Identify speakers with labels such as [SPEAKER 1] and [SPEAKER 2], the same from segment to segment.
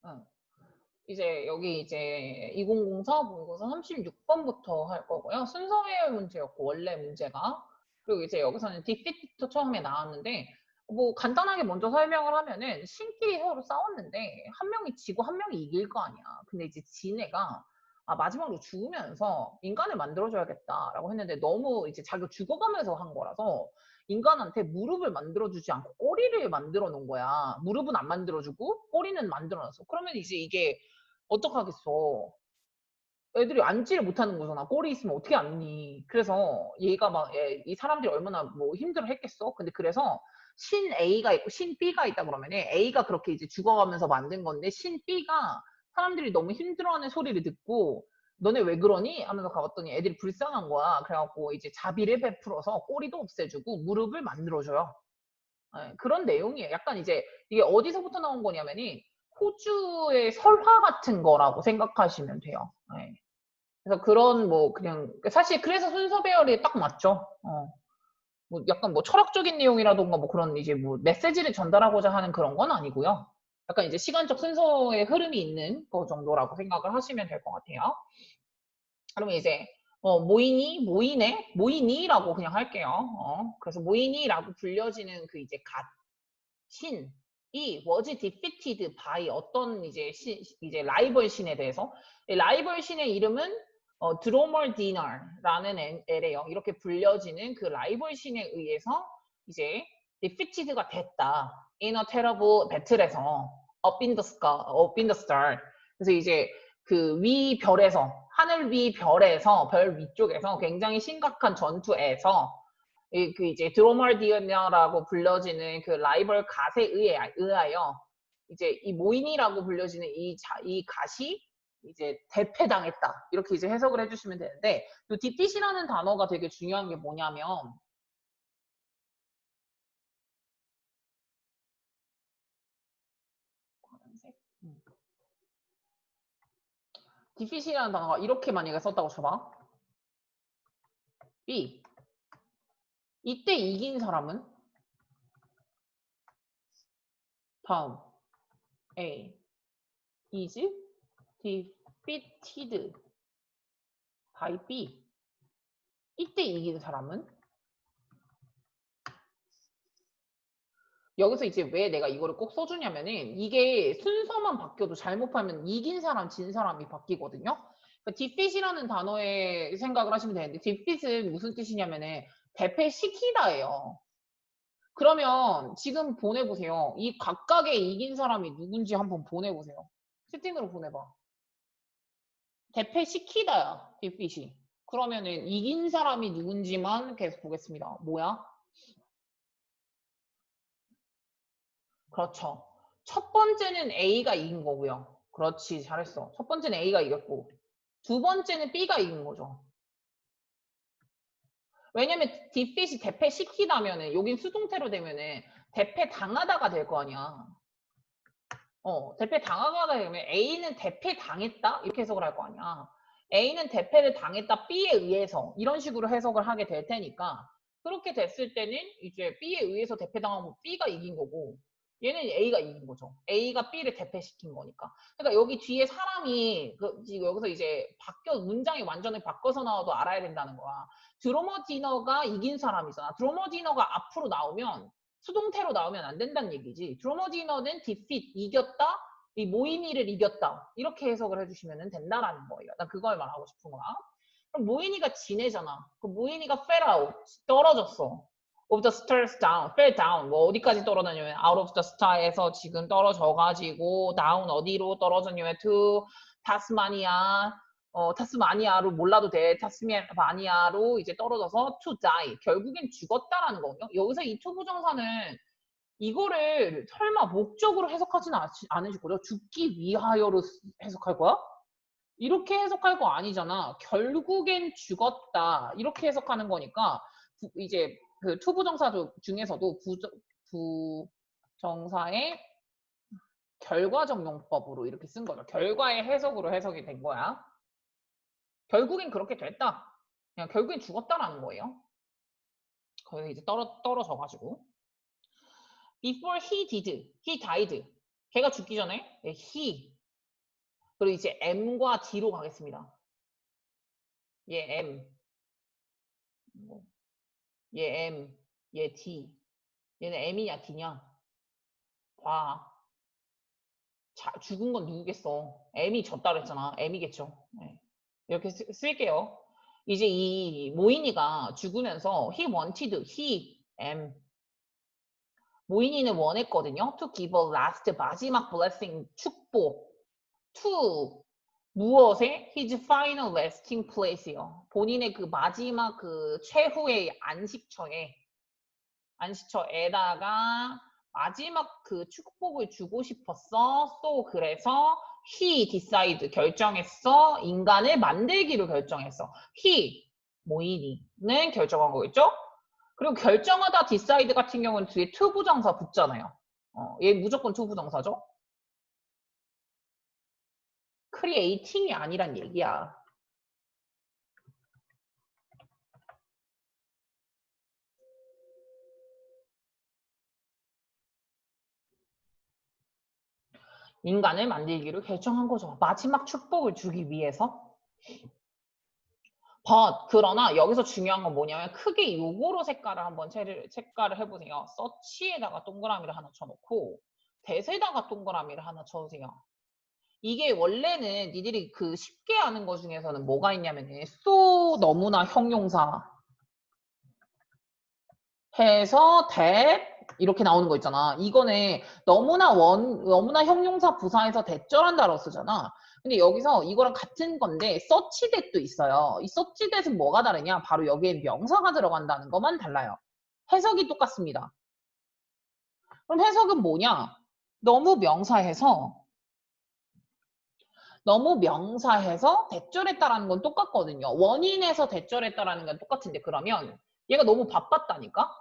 [SPEAKER 1] 응. 이제 여기 이제 2004 모의고사 36번부터 할 거고요. 순서 배열 문제였고 원래 문제가. 그리고 이제 여기서는 디피트도 처음에 나왔는데 뭐 간단하게 먼저 설명을 하면은 신끼리 서로 싸웠는데 한 명이 지고 한 명이 이길 거 아니야. 근데 이제 진 애가 마지막으로 죽으면서 인간을 만들어줘야겠다라고 했는데 너무 이제 자기가 죽어가면서 한 거라서 인간한테 무릎을 만들어주지 않고 꼬리를 만들어 놓은 거야. 무릎은 안 만들어주고 꼬리는 만들어 놨어. 그러면 이제 이게 어떡하겠어. 애들이 앉지를 못하는 거잖아. 꼬리 있으면 어떻게 앉니. 그래서 얘가 막, 이 사람들이 얼마나 뭐 힘들어 했겠어. 근데 그래서 신 A가 있고 신 B가 있다 그러면 A가 그렇게 이제 죽어가면서 만든 건데 신 B가 사람들이 너무 힘들어하는 소리를 듣고 너네 왜 그러니? 하면서 가봤더니 애들이 불쌍한 거야. 그래갖고 이제 자비를 베풀어서 꼬리도 없애주고 무릎을 만들어줘요. 그런 내용이에요. 약간 이제 이게 어디서부터 나온 거냐면이 호주의 설화 같은 거라고 생각하시면 돼요. 네. 그래서 그런 뭐 그냥 사실 그래서 순서 배열이 딱 맞죠. 뭐 약간 뭐 철학적인 내용이라던가 뭐 그런 이제 뭐 메시지를 전달하고자 하는 그런 건 아니고요. 약간 이제 시간적 순서의 흐름이 있는 거 정도라고 생각을 하시면 될 것 같아요. 그러면 이제 모이니, 모이네, 모이니라고 그냥 할게요. 그래서 모이니라고 불려지는 그 이제 신이 was defeated by 어떤 이제 라이벌 신에 대해서 라이벌 신의 이름은 드로멀디너라는 애래요. 이렇게 불려지는 그 라이벌 신에 의해서 이제 defeated가 됐다. in a terrible battle에서 up in the sky, up in the star. 그래서 이제 그 위 별에서 하늘 위 별에서 별 위쪽에서 굉장히 심각한 전투에서 그 이제 드로멀디언이라고 불려지는 그 라이벌 갓에 의하여 이제 이 모인이라고 불려지는 이 갓이 이제 대패당했다. 이렇게 이제 해석을 해주시면 되는데 이 디핏이라는 단어가 되게 중요한 게 뭐냐면 디핏이라는 단어가 이렇게 만약에 썼다고 쳐봐. B. 이때 이긴 사람은 다음 A. is defeated by B. 이때 이긴 사람은 여기서 이제 왜 내가 이거를 꼭 써주냐면은 이게 순서만 바뀌어도 잘못하면 이긴 사람, 진 사람이 바뀌거든요. 그러니까 defeat이라는 단어에 생각을 하시면 되는데 defeat은 무슨 뜻이냐면은 대패시키다예요. 그러면 지금 보내보세요. 이 각각의 이긴 사람이 누군지 한번 보내보세요. 채팅으로 보내봐. 대패시키다야, defeat이. 그러면은 이긴 사람이 누군지만 계속 보겠습니다. 뭐야? 그렇죠. 첫 번째는 A가 이긴 거고요. 그렇지, 잘했어. 첫 번째는 A가 이겼고 두 번째는 B가 이긴 거죠. 왜냐면 defeat이 대패시키다면은 여긴 수동태로 되면은 대패당하다가 될 거 아니야. 대패당하다 되면 A는 대패당했다 이렇게 해석을 할 거 아니야. A는 대패를 당했다 B에 의해서 이런 식으로 해석을 하게 될 테니까 그렇게 됐을 때는 이제 B에 의해서 대패당하고 B가 이긴 거고 얘는 A가 이긴 거죠. A가 B를 대패시킨 거니까. 그러니까 여기 뒤에 사람이 지금 여기서 이제 문장이 완전히 바꿔서 나와도 알아야 된다는 거야. 드로머디너가 이긴 사람이잖아. 드로머디너가 앞으로 나오면 수동태로 나오면 안 된다는 얘기지. 드로머디너는 defeat, 이겼다. 이 모이니를 이겼다. 이렇게 해석을 해주시면 된다라는 거예요. 난 그걸 말하고 싶은 거야. 그럼 모이니가 지내잖아. 그 모이니가 fell out, 떨어졌어. of the stars down, fell down. 뭐 어디까지 떨어졌냐면 out of the star에서 지금 떨어져가지고 down 어디로 떨어졌냐면 to 타스마니아, 타스마니아로 몰라도 돼. 타스마니아로 이제 떨어져서 to die. 결국엔 죽었다라는 거거든요. 여기서 이 to 부정사는 이거를 설마 목적으로 해석하지는 않으실 거죠? 죽기 위하여로 해석할 거야? 이렇게 해석할 거 아니잖아. 결국엔 죽었다. 이렇게 해석하는 거니까 이제 그 투부정사 중에서도 부정사의 결과적 용법으로 이렇게 쓴 거죠. 결과의 해석으로 해석이 된 거야. 결국엔 그렇게 됐다. 그냥 결국엔 죽었다라는 거예요. 거기서 이제 떨어져가지고. Before he died. 걔가 죽기 전에 he 그리고 이제 M과 D로 가겠습니다. 얘 M, 얘 M, 얘 D. 얘는 M이냐 D냐? 봐. 자, 죽은 건 누구겠어? M이 졌다 그랬잖아. M이겠죠. 네. 이렇게 쓸게요. 이제 이 모인이가 죽으면서 he wanted, he, M. 모인이는 원했거든요. to give a last, 마지막 blessing, 축복. to, 무엇에? his final resting place요. 본인의 그 마지막 그 최후의 안식처에다가 마지막 그 축복을 주고 싶었어. so 그래서 he decide 결정했어. 인간을 만들기로 결정했어. he 모인이는 결정한 거겠죠? 그리고 결정하다 decide 같은 경우는 뒤에 to 부정사 붙잖아요. 얘 무조건 to 부정사죠. creating이 아니란 얘기야. 인간을 만들기로 결정한 거죠. 마지막 축복을 주기 위해서. 그러나 여기서 중요한 건 뭐냐면 크게 요거로 색깔을 한번 색깔을 해보세요. 서치에다가 동그라미를 하나 쳐놓고 대세에다가 동그라미를 하나 쳐주세요. 이게 원래는 니들이 그 쉽게 아는 거 중에서는 뭐가 있냐면은 so 너무나 형용사 해서 that 이렇게 나오는 거 있잖아. 이거는 너무나 형용사 부사에서 대절한다로 쓰잖아. 근데 여기서 이거랑 같은 건데 such that도 있어요. 이 such that은 뭐가 다르냐? 바로 여기에 명사가 들어간다는 것만 달라요. 해석이 똑같습니다. 그럼 해석은 뭐냐? 너무 명사해서 대절했다라는 건 똑같거든요. 원인에서 대절했다라는 건 똑같은데 그러면 얘가 너무 바빴다니까?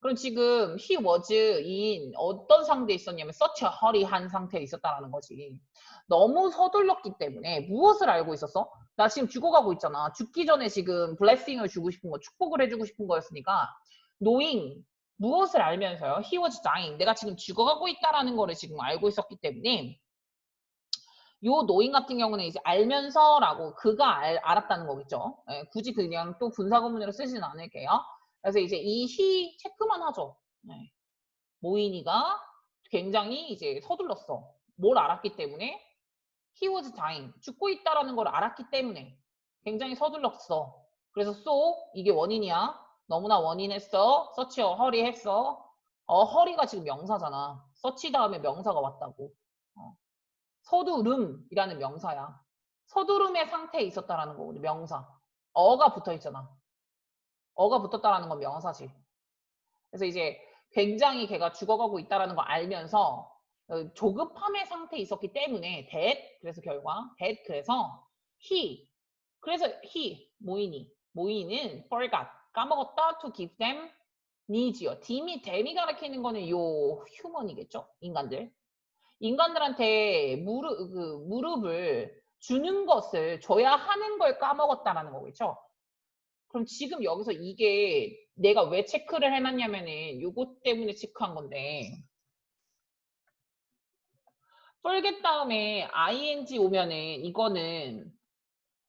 [SPEAKER 1] 그럼 지금 he was in 어떤 상태에 있었냐면 such a hurry한 상태에 있었다라는 거지. 너무 서둘렀기 때문에 무엇을 알고 있었어? 나 지금 죽어가고 있잖아. 죽기 전에 지금 blessing을 주고 싶은 거, 축복을 해주고 싶은 거였으니까 knowing 무엇을 알면서요? he was dying. 내가 지금 죽어가고 있다라는 거를 지금 알고 있었기 때문에 요 knowing 같은 경우는 이제 알면서라고 그가 알았다는 거겠죠. 예, 굳이 그냥 또 분사구문으로 쓰지는 않을게요. 그래서 이제 이 he 체크만 하죠. 네. 모인이가 굉장히 이제 서둘렀어. 뭘 알았기 때문에 he was dying. 죽고 있다라는 걸 알았기 때문에 굉장히 서둘렀어. 그래서 so 이게 원인이야. 너무나 원인했어. such a hurry 했어. hurry가 지금 명사잖아. such 다음에 명사가 왔다고. 서두름이라는 명사야. 서두름의 상태에 있었다라는 거거든. 명사. 어가 붙어 있잖아. 어가 붙었다라는 건 명사지. 그래서 이제 굉장히 걔가 죽어가고 있다라는 걸 알면서 조급함의 상태에 있었기 때문에 그래서 결과 그래서 모인이는 forgot 까먹었다 to give them needs요. 댐이 가리키는 거는 요 휴먼이겠죠. 인간들한테 무릎을 주는 것을 줘야 하는 걸 까먹었다라는 거겠죠. 그럼 지금 여기서 이게 내가 왜 체크를 해놨냐면은 요것 때문에 체크한 건데 forget 다음에 ing 오면은 이거는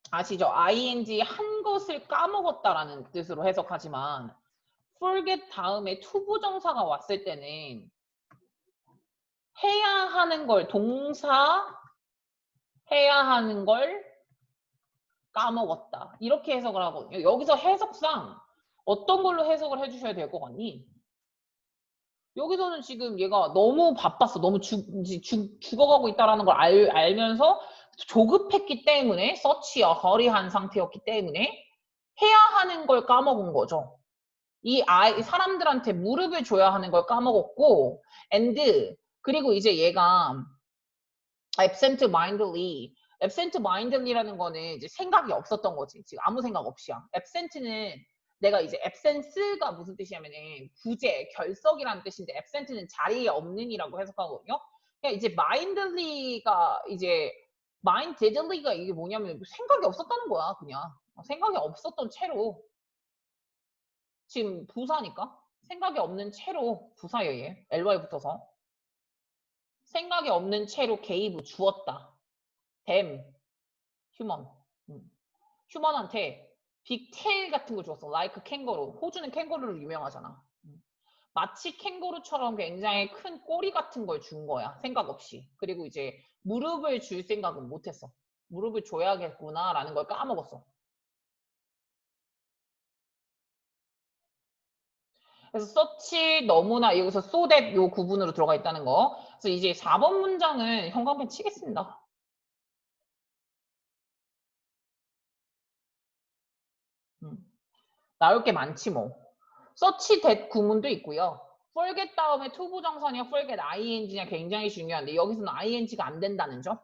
[SPEAKER 1] 아시죠? ing 한 것을 까먹었다라는 뜻으로 해석하지만 forget 다음에 투부정사가 왔을 때는 해야 하는 걸 해야 하는 걸 까먹었다. 이렇게 해석을 하거든요. 여기서 해석상 어떤 걸로 해석을 해주셔야 될 것 같니? 여기서는 지금 얘가 너무 바빴어. 너무 죽어가고 있다는 걸 알면서 조급했기 때문에 서치야 허리한 상태였기 때문에 해야 하는 걸 까먹은 거죠. 이 사람들한테 무릎을 줘야 하는 걸 까먹었고 그리고 이제 얘가 absent-mindedly라는 거는 이제 생각이 없었던 거지. 지금 아무 생각 없이야. absent는 내가 이제 absence가 무슨 뜻이냐면은 부재, 결석이라는 뜻인데 absent는 자리에 없는이라고 해석하거든요. 그러니까 이제 mindedly가 이게 뭐냐면 생각이 없었다는 거야, 그냥. 생각이 없었던 채로 지금 부사니까 생각이 없는 채로 부사예요, 얘. ly 붙어서. 생각이 없는 채로 gave 주었다. them, human. 휴먼한테 빅테일 같은 걸 줬어. like 캥거루. 호주는 캥거루로 유명하잖아. 마치 캥거루처럼 굉장히 큰 꼬리 같은 걸 준 거야. 생각 없이. 그리고 이제 무릎을 줄 생각은 못했어. 무릎을 줘야겠구나라는 걸 까먹었어. 그래서 서치 너무나 여기서 so that 요 구분으로 들어가 있다는 거. 그래서 이제 4번 문장은 형광펜 치겠습니다. 나올 게 많지 뭐. 서치 that 구문도 있고요. forget 다음에 to 부정사냐 forget ing냐 굉장히 중요한데 여기서는 ing가 안 된다는 점.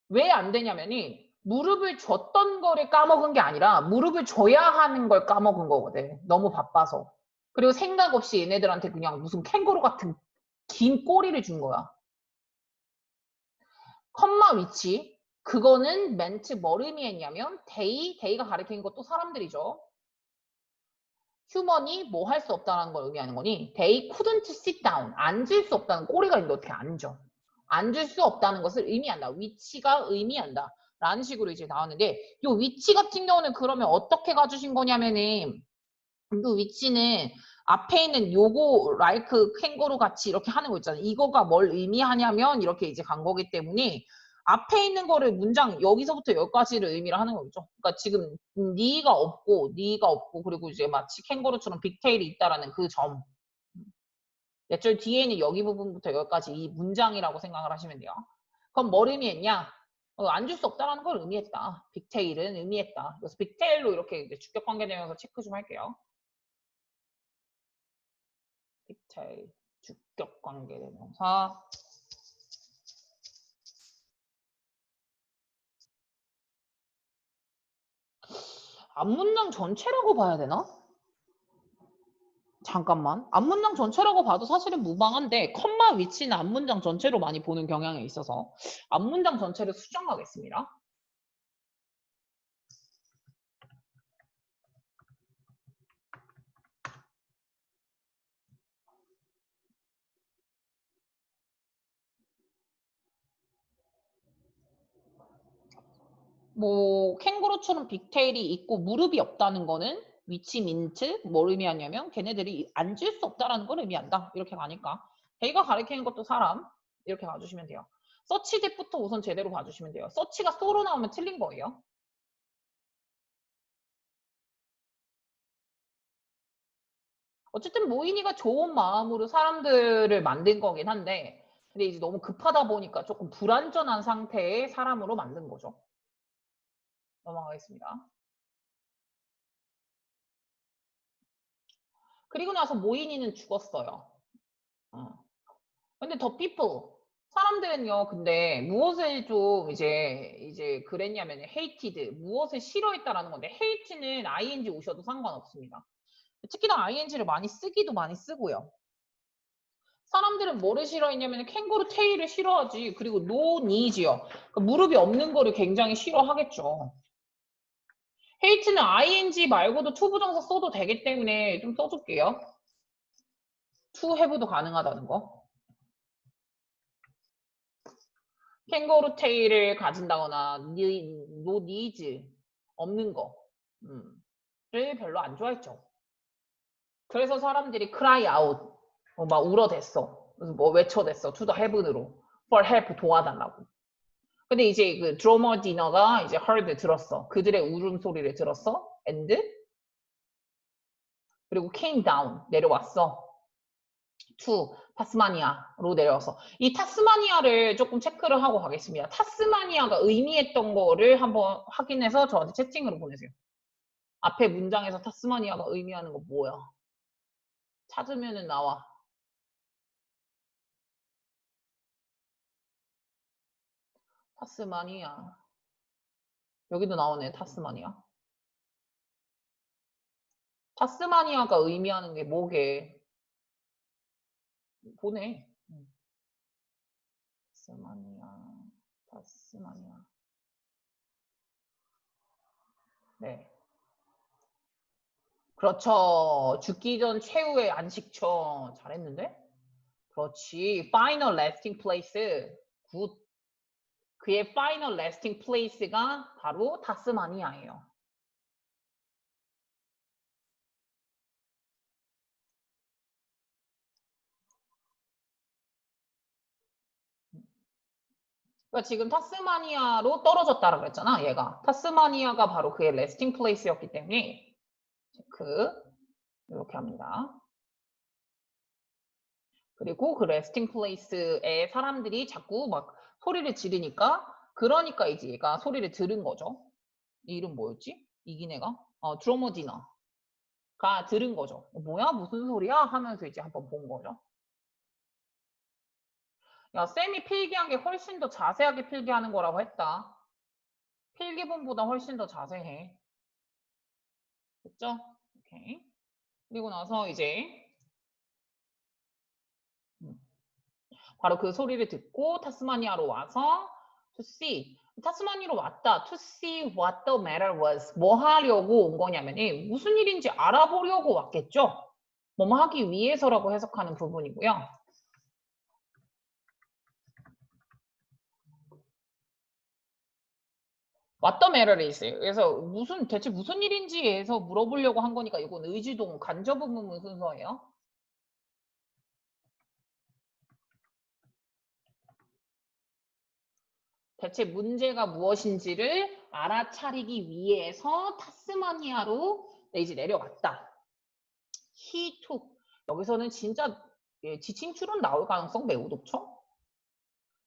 [SPEAKER 1] 왜 안 되냐면이 무릎을 줬던 거를 까먹은 게 아니라 무릎을 줘야 하는 걸 까먹은 거거든. 너무 바빠서. 그리고 생각 없이 얘네들한테 그냥 무슨 캥거루 같은 긴 꼬리를 준 거야. 컴마 위치. 그거는 멘트 뭘 의미했냐면 데이가 가리키는 것도 사람들이죠. 휴먼이 뭐 할 수 없다는 걸 의미하는 거니 they couldn't sit down. 앉을 수 없다는 꼬리가 있는데 어떻게 앉아. 앉을 수 없다는 것을 의미한다. 위치가 의미한다. 라는 식으로 이제 나왔는데 이 위치 같은 경우는 그러면 어떻게 가주신 거냐면은 이 위치는 앞에 있는 요거 라이크 캥거루 같이 이렇게 하는 거 있잖아요. 이거가 뭘 의미하냐면 이렇게 이제 간 거기 때문에 앞에 있는 거를 문장 여기서부터 여기까지를 의미를 하는 거죠. 그러니까 지금 니가 없고 그리고 이제 마치 캥거루처럼 빅테일이 있다라는 그 점. 저 뒤에는 여기 부분부터 여기까지 이 문장이라고 생각을 하시면 돼요. 그럼 뭘 의미했냐? 앉을 수 없다라는 걸 의미했다. 빅테일은 의미했다. 그래서 빅테일로 이렇게 이제 주격 관계 내용에서 체크 좀 할게요. 빅테일 주격 관계 대명사. 앞문장 전체라고 봐야 되나? 잠깐만. 앞문장 전체라고 봐도 사실은 무방한데 컴마 위치는 앞문장 전체로 많이 보는 경향이 있어서 앞문장 전체를 수정하겠습니다. 뭐 캥거루처럼 빅테일이 있고 무릎이 없다는 거는 위치 민트 뭘 의미하냐면 걔네들이 앉을 수 없다라는 걸 의미한다. 이렇게 가니까 걔가 가리키는 것도 사람 이렇게 봐주시면 돼요. 서치 뎁부터 우선 제대로 봐주시면 돼요. 서치가 소로 나오면 틀린 거예요. 어쨌든 모인이가 좋은 마음으로 사람들을 만든 거긴 한데 근데 이제 너무 급하다 보니까 조금 불완전한 상태의 사람으로 만든 거죠. 넘어가겠습니다. 그리고 나서 모인이는 죽었어요. 근데 더 people 사람들은요. 근데 무엇을 좀 이제 그랬냐면 hated 무엇을 싫어했다라는 건데 hate는 ing 오셔도 상관없습니다. 특히나 ing를 많이 쓰기도 많이 쓰고요. 사람들은 뭐를 싫어했냐면 캥거루 테일을 싫어하지. 그리고 no knees요. 그러니까 무릎이 없는 거를 굉장히 싫어하겠죠. hate는 ing 말고도 to 부정사 써도 되기 때문에 좀 써줄게요. to have도 가능하다는 거. 캥거루 테일을 가진다거나 no needs 없는 거를 별로 안 좋아했죠. 그래서 사람들이 cry out 막 울어댔어. 그래서 뭐 외쳐댔어. to the heaven으로 for help 도와달라고. 근데 이제 그 드러머 디너가 이제 heard 들었어. 그들의 울음소리를 들었어. and 그리고 came down 내려왔어. to 타스마니아로 내려와서 이 타스마니아를 조금 체크를 하고 가겠습니다. 타스마니아가 의미했던 거를 한번 확인해서 저한테 채팅으로 보내세요. 앞에 문장에서 타스마니아가 의미하는 거 뭐야? 찾으면은 나와. 타스마니아. 여기도 나오네. 타스마니아. 타스마니아가 의미하는 게 뭐게? 보내. 타스마니아. 네. 그렇죠. 죽기 전 최후의 안식처. 잘했는데? 그렇지. Final resting place. 굿. 그의 final resting place가 바로 타스마니아예요. 그러니까 지금 타스마니아로 떨어졌다라고 그랬잖아, 얘가. 타스마니아가 바로 그의 resting place였기 때문에 체크 이렇게 합니다. 그리고 그 resting place에 사람들이 자꾸 막 소리를 지르니까 그러니까 이제 얘가 소리를 들은 거죠. 이 이름 뭐였지? 이긴 애가? 드로머디너가 들은 거죠. 뭐야? 무슨 소리야? 하면서 이제 한번 본 거죠. 야, 쌤이 필기한 게 훨씬 더 자세하게 필기하는 거라고 했다. 필기본보다 훨씬 더 자세해. 됐죠? 오케이. 그리고 나서 이제 바로 그 소리를 듣고 타스마니아로 와서 to see. 타스마니아로 왔다. to see what the matter was. 뭐 하려고 온 거냐면은 무슨 일인지 알아보려고 왔겠죠? 뭐뭐 하기 위해서라고 해석하는 부분이고요. what the matter is. 그래서 대체 무슨 일인지에서 물어보려고 한 거니까 이건 의지동 간접 의문문 순서예요. 대체 문제가 무엇인지를 알아차리기 위해서 타스마니아로 이제 내려왔다. He took. 여기서는 진짜 지칭출은 나올 가능성 매우 높죠.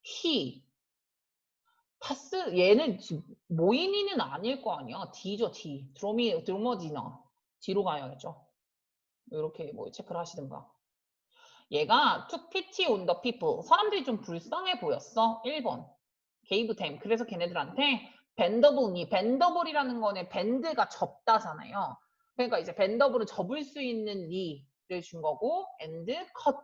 [SPEAKER 1] He. 얘는 모인이는 아닐 거 아니야. D죠, D. 드로머디너. D로 가야겠죠. 이렇게 뭐 체크를 하시든가. 얘가 took pity on the people. 사람들이 좀 불쌍해 보였어. 1번. gave them. 그래서 걔네들한테 밴더블이라는 거는 밴드가 접다잖아요. 그러니까 이제 밴더블은 접을 수 있는 니를 준 거고 and cut.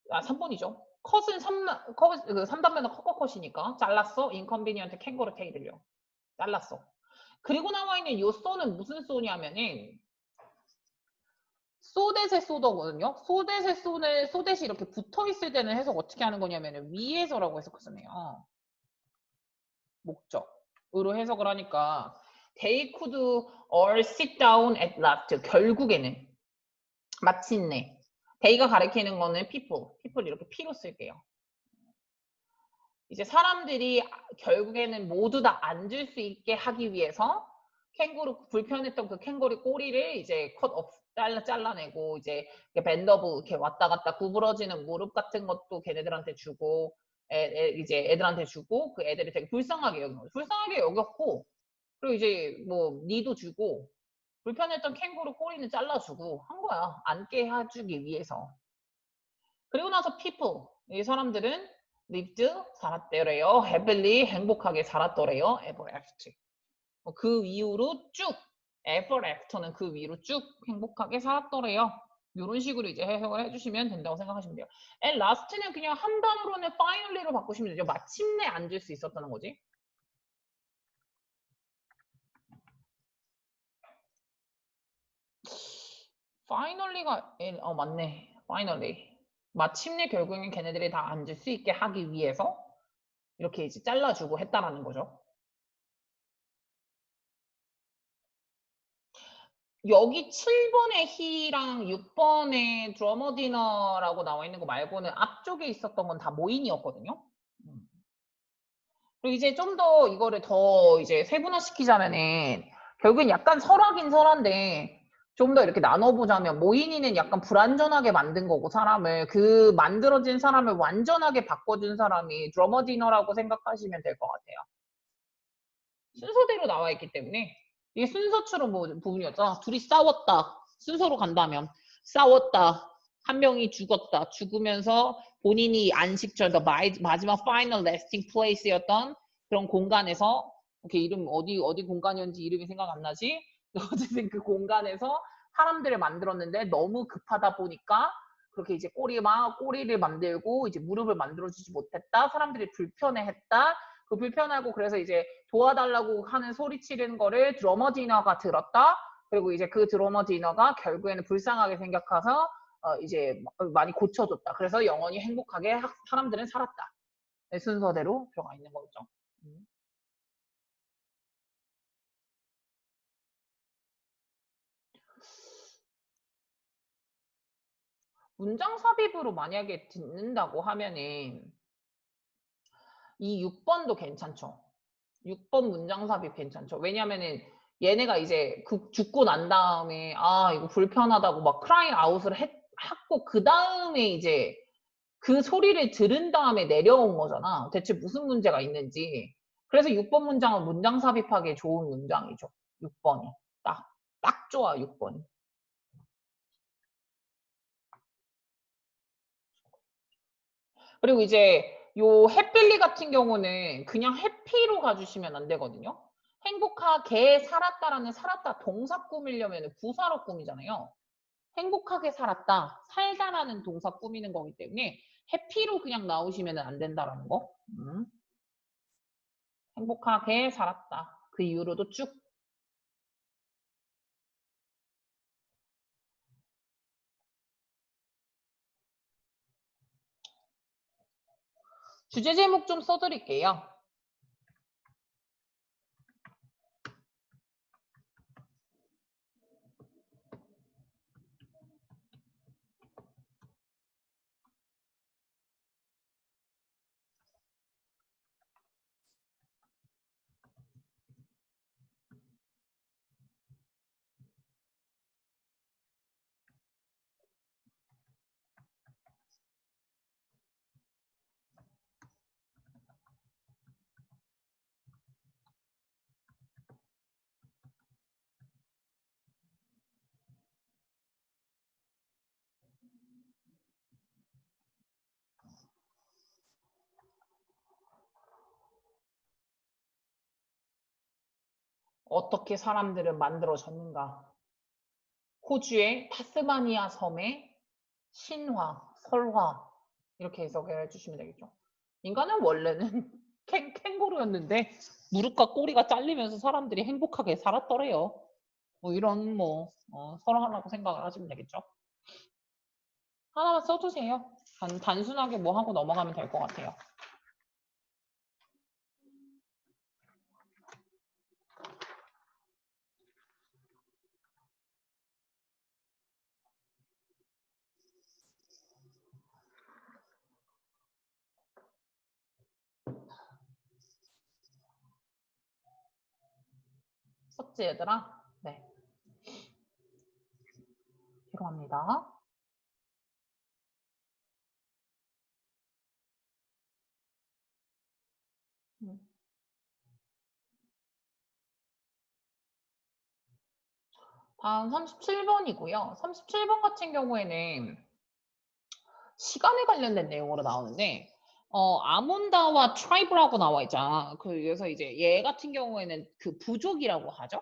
[SPEAKER 1] 3번이죠. 컷은 3단면은 컷이니까 잘랐어. inconvenient 캥거루 테이블요. 잘랐어. 그리고 나와 있는 요 쏘는 무슨 쏘냐면은 소댓의 쏘더거든요. 소댓의 쏘는 소댓이 이렇게 붙어 있을 때는 해석 어떻게 하는 거냐면은 위에서라고 해석하잖아요. 목적으로 해석을 하니까 they could all sit down at last. 결국에는 마침내 they가 가리키는 거는 people 이렇게 P로 쓸게요. 이제 사람들이 결국에는 모두 다 앉을 수 있게 하기 위해서 불편했던 그 캥거루 꼬리를 이제 잘라내고 이제 밴더브 이렇게 왔다 갔다 구부러지는 무릎 같은 것도 걔네들한테 주고 이제 애들한테 주고 그 애들이 되게 불쌍하게 여겼고 그리고 이제 뭐 니도 주고 불편했던 캥거루 꼬리는 잘라주고 한 거야. 앉게 해주기 위해서. 그리고 나서 people 이 사람들은 lived 살았더래요. happily 행복하게 살았더래요. ever after. 그 이후로 쭉 ever after는 그 위로 쭉 행복하게 살았더래요. 이런 식으로 이제 해석을 해주시면 된다고 생각하시면 돼요. and last는 그냥 한 단어로는 finally로 바꾸시면 되죠. 마침내 앉을 수 있었다는 거지. finally가 맞네. finally. 마침내 결국엔 걔네들이 다 앉을 수 있게 하기 위해서 이렇게 이제 잘라주고 했다라는 거죠. 여기 7번의 he랑 6번의 드러머디너라고 나와 있는 거 말고는 앞쪽에 있었던 건 다 모인이었거든요. 그리고 이제 좀 더 이거를 더 이제 세분화시키자면은 결국엔 약간 설하긴 설한데 좀 더 이렇게 나눠보자면 모인이는 약간 불완전하게 만든 거고 사람을 그 만들어진 사람을 완전하게 바꿔준 사람이 드러머디너라고 생각하시면 될 것 같아요. 순서대로 나와 있기 때문에 이게 순서처럼 부분이었잖아. 둘이 싸웠다. 순서로 간다면 싸웠다. 한 명이 죽었다. 죽으면서 본인이 안식처, 마지막 final resting place였던 그런 공간에서 이렇게 이름 어디 공간이었는지 이름이 생각 안 나지? 어쨌든 그 공간에서 사람들을 만들었는데 너무 급하다 보니까 그렇게 이제 꼬리를 만들고 이제 무릎을 만들어주지 못했다. 사람들이 불편해했다. 그 불편하고 그래서 이제 도와달라고 하는 소리 치는 거를 드러머디너가 들었다. 그리고 이제 그 드러머디너가 결국에는 불쌍하게 생각해서 이제 많이 고쳐줬다. 그래서 영원히 행복하게 사람들은 살았다. 순서대로 들어가 있는 거죠. 문장 삽입으로 만약에 듣는다고 하면은 이 6번도 괜찮죠. 6번 문장 삽입 괜찮죠. 왜냐면은 얘네가 이제 죽고 난 다음에 아 이거 불편하다고 막 크라잉 아웃을 했고 그 다음에 이제 그 소리를 들은 다음에 내려온 거잖아. 대체 무슨 문제가 있는지. 그래서 6번 문장은 문장 삽입하기에 좋은 문장이죠. 6번이. 딱 좋아, 6번이. 그리고 이제 요 해필리 같은 경우는 그냥 해피로 가주시면 안 되거든요. 행복하게 살았다라는 살았다 동사 꾸미려면 부사로 꾸미잖아요. 행복하게 살았다, 살다라는 동사 꾸미는 거기 때문에 해피로 그냥 나오시면 안 된다라는 거. 행복하게 살았다. 그 이후로도 쭉. 주제 제목 좀 써드릴게요. 어떻게 사람들은 만들어졌는가? 호주의 타스마니아 섬의 신화, 설화 이렇게 해석을 해주시면 되겠죠. 인간은 원래는 캥거루였는데 무릎과 꼬리가 잘리면서 사람들이 행복하게 살았더래요. 뭐 이런 설화라고 생각을 하시면 되겠죠. 하나만 써주세요. 단순하게 뭐 하고 넘어가면 될 것 같아요. 썼지 얘들아? 네. 죄송합니다. 다음 37번이고요. 37번 같은 경우에는 시간에 관련된 내용으로 나오는데 아몬다와 트라이브라고 나와 있잖아. 그래서 이제 얘 같은 경우에는 그 부족이라고 하죠.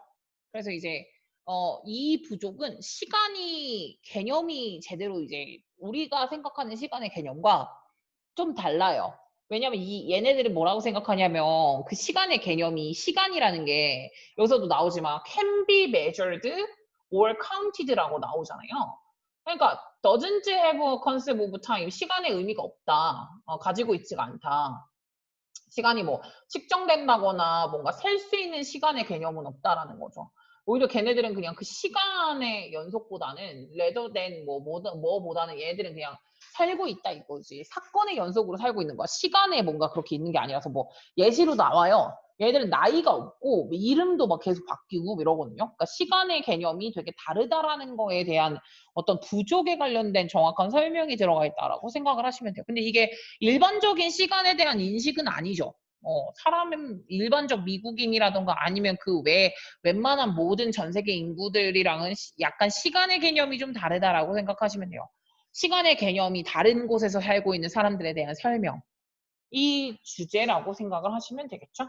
[SPEAKER 1] 그래서 이제 이 부족은 시간이 개념이 제대로 이제 우리가 생각하는 시간의 개념과 좀 달라요. 왜냐면 얘네들은 뭐라고 생각하냐면 그 시간의 개념이 시간이라는 게 여기서도 나오지만 can be measured or counted라고 나오잖아요. 그러니까 doesn't have a concept of time. 시간의 의미가 없다. 가지고 있지가 않다. 시간이 뭐 측정된다거나 뭔가 셀 수 있는 시간의 개념은 없다라는 거죠. 오히려 걔네들은 그냥 그 시간의 연속보다는 rather than 뭐보다는 얘네들은 그냥 살고 있다 이거지. 사건의 연속으로 살고 있는 거야. 시간에 뭔가 그렇게 있는 게 아니라서 뭐 예시로 나와요. 얘들은 나이가 없고 이름도 막 계속 바뀌고 이러거든요. 그러니까 시간의 개념이 되게 다르다라는 거에 대한 어떤 부족에 관련된 정확한 설명이 들어가 있다라고 생각을 하시면 돼요. 근데 이게 일반적인 시간에 대한 인식은 아니죠. 사람은 일반적 미국인이라던가 아니면 그 외 웬만한 모든 전 세계 인구들이랑은 약간 시간의 개념이 좀 다르다라고 생각하시면 돼요. 시간의 개념이 다른 곳에서 살고 있는 사람들에 대한 설명. 이 주제라고 생각을 하시면 되겠죠?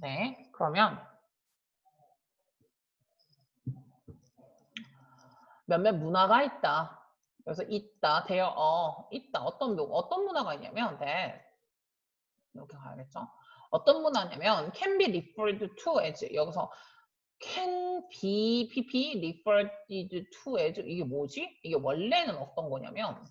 [SPEAKER 1] 네, 그러면 몇몇 문화가 있다. 그래서 있다, 있다. 어떤 문화가 있냐면, 네, 이렇게 가야겠죠? 어떤 문화냐면, can be referred to as, 여기서 can be referred to as, 이게 뭐지? 이게 원래는 어떤 거냐면,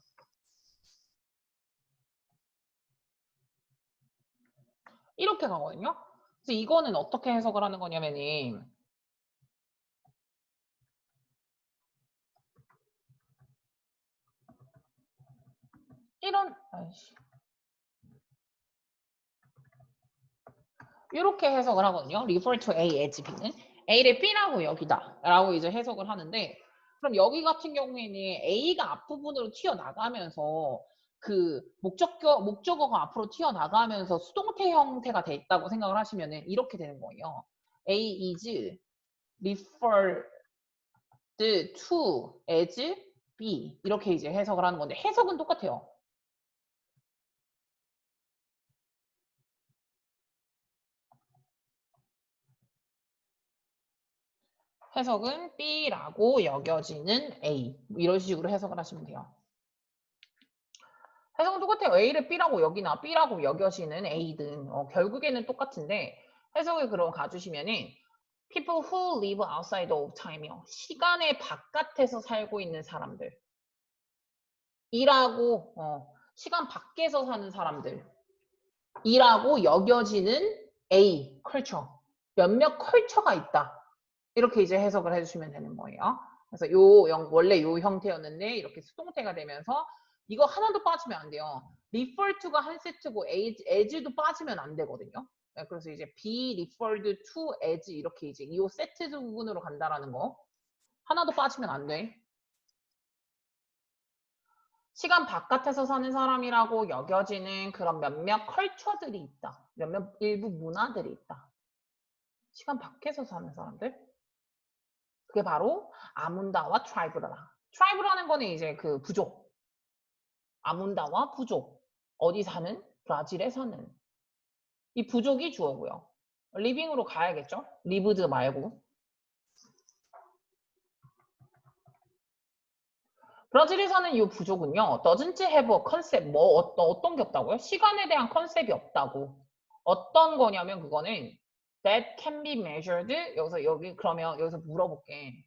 [SPEAKER 1] 이렇게 가거든요. 그래서 이거는 어떻게 해석을 하는 거냐면은 이렇게 해석을 하거든요. refer to A as B는 A를 B라고 여기다 라고 이제 해석을 하는데, 그럼 여기 같은 경우에는 A가 앞부분으로 튀어나가면서 그 목적어가 앞으로 튀어나가면서 수동태 형태가 돼 있다고 생각을 하시면은 이렇게 되는 거예요. A is referred to as B, 이렇게 이제 해석을 하는 건데 해석은 똑같아요. 해석은 B라고 여겨지는 A, 이런 식으로 해석을 하시면 돼요. 해석은 똑같아요. A를 B라고 여기나 B라고 여겨지는 A든 결국에는 똑같은데, 해석을 그럼 가주시면은 people who live outside of time이요. 시간의 바깥에서 살고 있는 사람들. 이라고 시간 밖에서 사는 사람들. 이라고 여겨지는 A, 컬처. 몇몇 컬처가 있다. 이렇게 이제 해석을 해주시면 되는 거예요. 그래서 원래 요 형태였는데 이렇게 수동태가 되면서 이거 하나도 빠지면 안 돼요. refer to가 한 세트고 as도 빠지면 안 되거든요. 네, 그래서 이제 be referred to as 이렇게 이제 이 세트 부분으로 간다라는 거. 하나도 빠지면 안 돼. 시간 바깥에서 사는 사람이라고 여겨지는 그런 몇몇 컬처들이 있다. 몇몇 일부 문화들이 있다. 시간 밖에서 사는 사람들? 그게 바로 아문다와 트라이브라. 트라이브라는 거는 이제 그 부족. 아문다와 부족. 어디 사는? 브라질에 사는. 이 부족이 주어고요. 리빙으로 가야겠죠? 리브드 말고. 브라질에 사는 이 부족은요. doesn't have a concept. 뭐 어떤 게 없다고요? 시간에 대한 컨셉이 없다고. 어떤 거냐면 그거는 that can be measured. 그러면 여기서 물어볼게.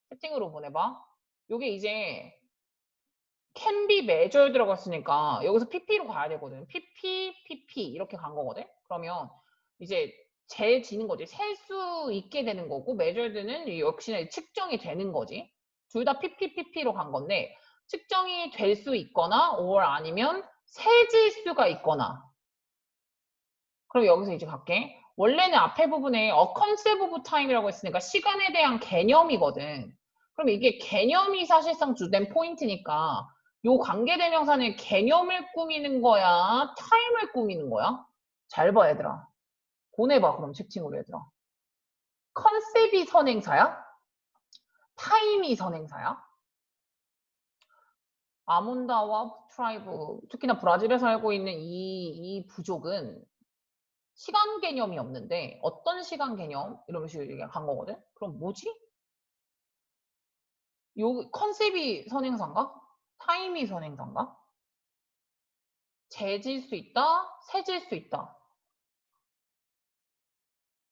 [SPEAKER 1] 채팅으로 보내봐. 요게 이제 can be measured 들어갔으니까 여기서 pp로 가야 되거든. pp 이렇게 간 거거든. 그러면 이제 재지는 거지. 셀 수 있게 되는 거고 measured는 역시나 측정이 되는 거지. 둘 다 pp로 간 건데 측정이 될 수 있거나 or 아니면 세질 수가 있거나. 그럼 여기서 이제 갈게. 원래는 앞에 부분에 a concept of time이라고 했으니까 시간에 대한 개념이거든. 그럼 이게 개념이 사실상 주된 포인트니까 요 관계대명사는 개념을 꾸미는 거야? 타임을 꾸미는 거야? 잘 봐, 얘들아. 보내봐, 그럼 채팅으로, 얘들아. 컨셉이 선행사야? 타임이 선행사야? 아몬다와 트라이브, 특히나 브라질에 살고 있는 이 부족은 시간 개념이 없는데 어떤 시간 개념? 이런 식으로 얘기한 거거든? 그럼 뭐지? 요 컨셉이 선행사인가? 타임이 선행사인가? 재질 수 있다, 세질 수 있다.